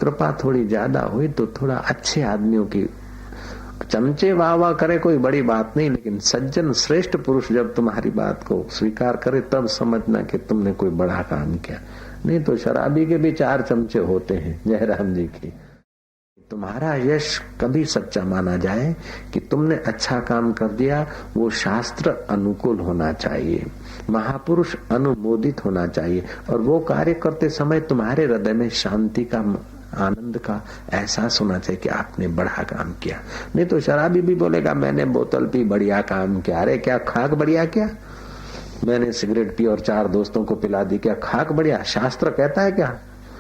[SPEAKER 1] कृपा थोड़ी ज्यादा हुई तो थोड़ा अच्छे आदमियों की चमचे वाह वाह करे कोई बड़ी बात नहीं, लेकिन सज्जन श्रेष्ठ पुरुष जब तुम्हारी बात को स्वीकार करे तब समझना कि तुमने कोई बड़ा काम किया, नहीं तो शराबी के भी 4 चमचे होते हैं। जयराम जी की। तुम्हारा यश कभी सच्चा माना जाए कि तुमने अच्छा काम कर दिया, वो शास्त्र अनुकूल होना चाहिए, महापुरुष अनुमोदित होना चाहिए, और वो कार्य करते समय तुम्हारे हृदय में शांति का आनंद का एहसास होना चाहिए कि आपने बड़ा काम किया। नहीं तो शराबी भी बोलेगा मैंने बोतल पी बढ़िया काम किया, अरे क्या खाक बढ़िया क्या, मैंने सिगरेट पी और 4 दोस्तों को पिला दी, क्या खाक बढ़िया? शास्त्र कहता है क्या?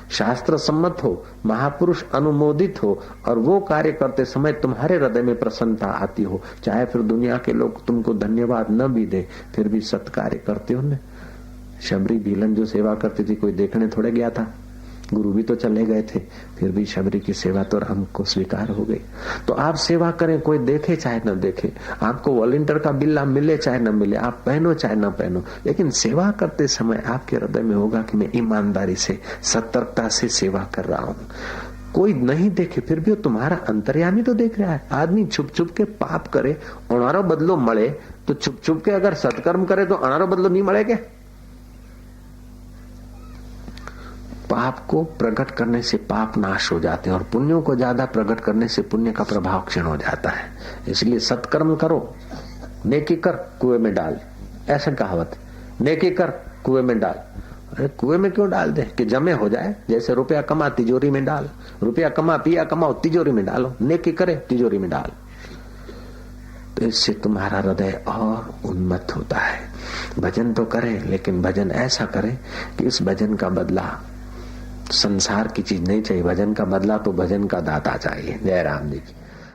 [SPEAKER 1] शास्त्र सम्मत हो, महापुरुष अनुमोदित हो, और वो कार्य करते समय तुम्हारे हृदय में प्रसन्नता आती हो, चाहे फिर दुनिया के लोग तुमको धन्यवाद न भी दे, फिर भी सत्कार्य करते हो न। शबरी भीलन जो सेवा करती थी, कोई देखने थोड़े गया था, गुरु भी तो चले गए थे, फिर भी शबरी की सेवा तो राम को स्वीकार हो गई। तो आप सेवा करें, कोई देखे चाहे न देखे, आपको वॉलंटियर का बिल्ला मिले चाहे न मिले, आप पहनो चाहे न पहनो, लेकिन सेवा करते समय आपके हृदय में होगा कि मैं ईमानदारी से सतर्कता से सेवा कर रहा हूँ। कोई नहीं देखे फिर भी तुम्हारा अंतर्यामी तो देख रहा है। आदमी छुप छुप के पाप करे, अणारो बदलो मळे, तो छुप छुप के अगर सत्कर्म करे तो अणारो बदलो नहीं मळे क्या? पाप को प्रकट करने से पाप नाश हो जाते हैं, और पुण्यों को ज्यादा प्रकट करने से पुण्य का प्रभाव क्षीण हो जाता है। इसलिए सत्कर्म करो, नेकी कर कुएं में डाल, ऐसा कहावत, नेकी कर कुएं में डाल। अरे कुएं में क्यों डाल दे कि जमे हो जाए? जैसे रुपया कमा तिजोरी में डाल, रुपया कमा पिया कमाओ तिजोरी में डालो, नेकी करे तिजोरी में डाल, तो इससे तुम्हारा हृदय और उन्मत्त होता है। भजन तो करे, लेकिन भजन ऐसा करे कि इस भजन का बदला संसार की चीज नहीं चाहिए, भजन का बदला तो भजन का दाता चाहिए। जय राम जी की।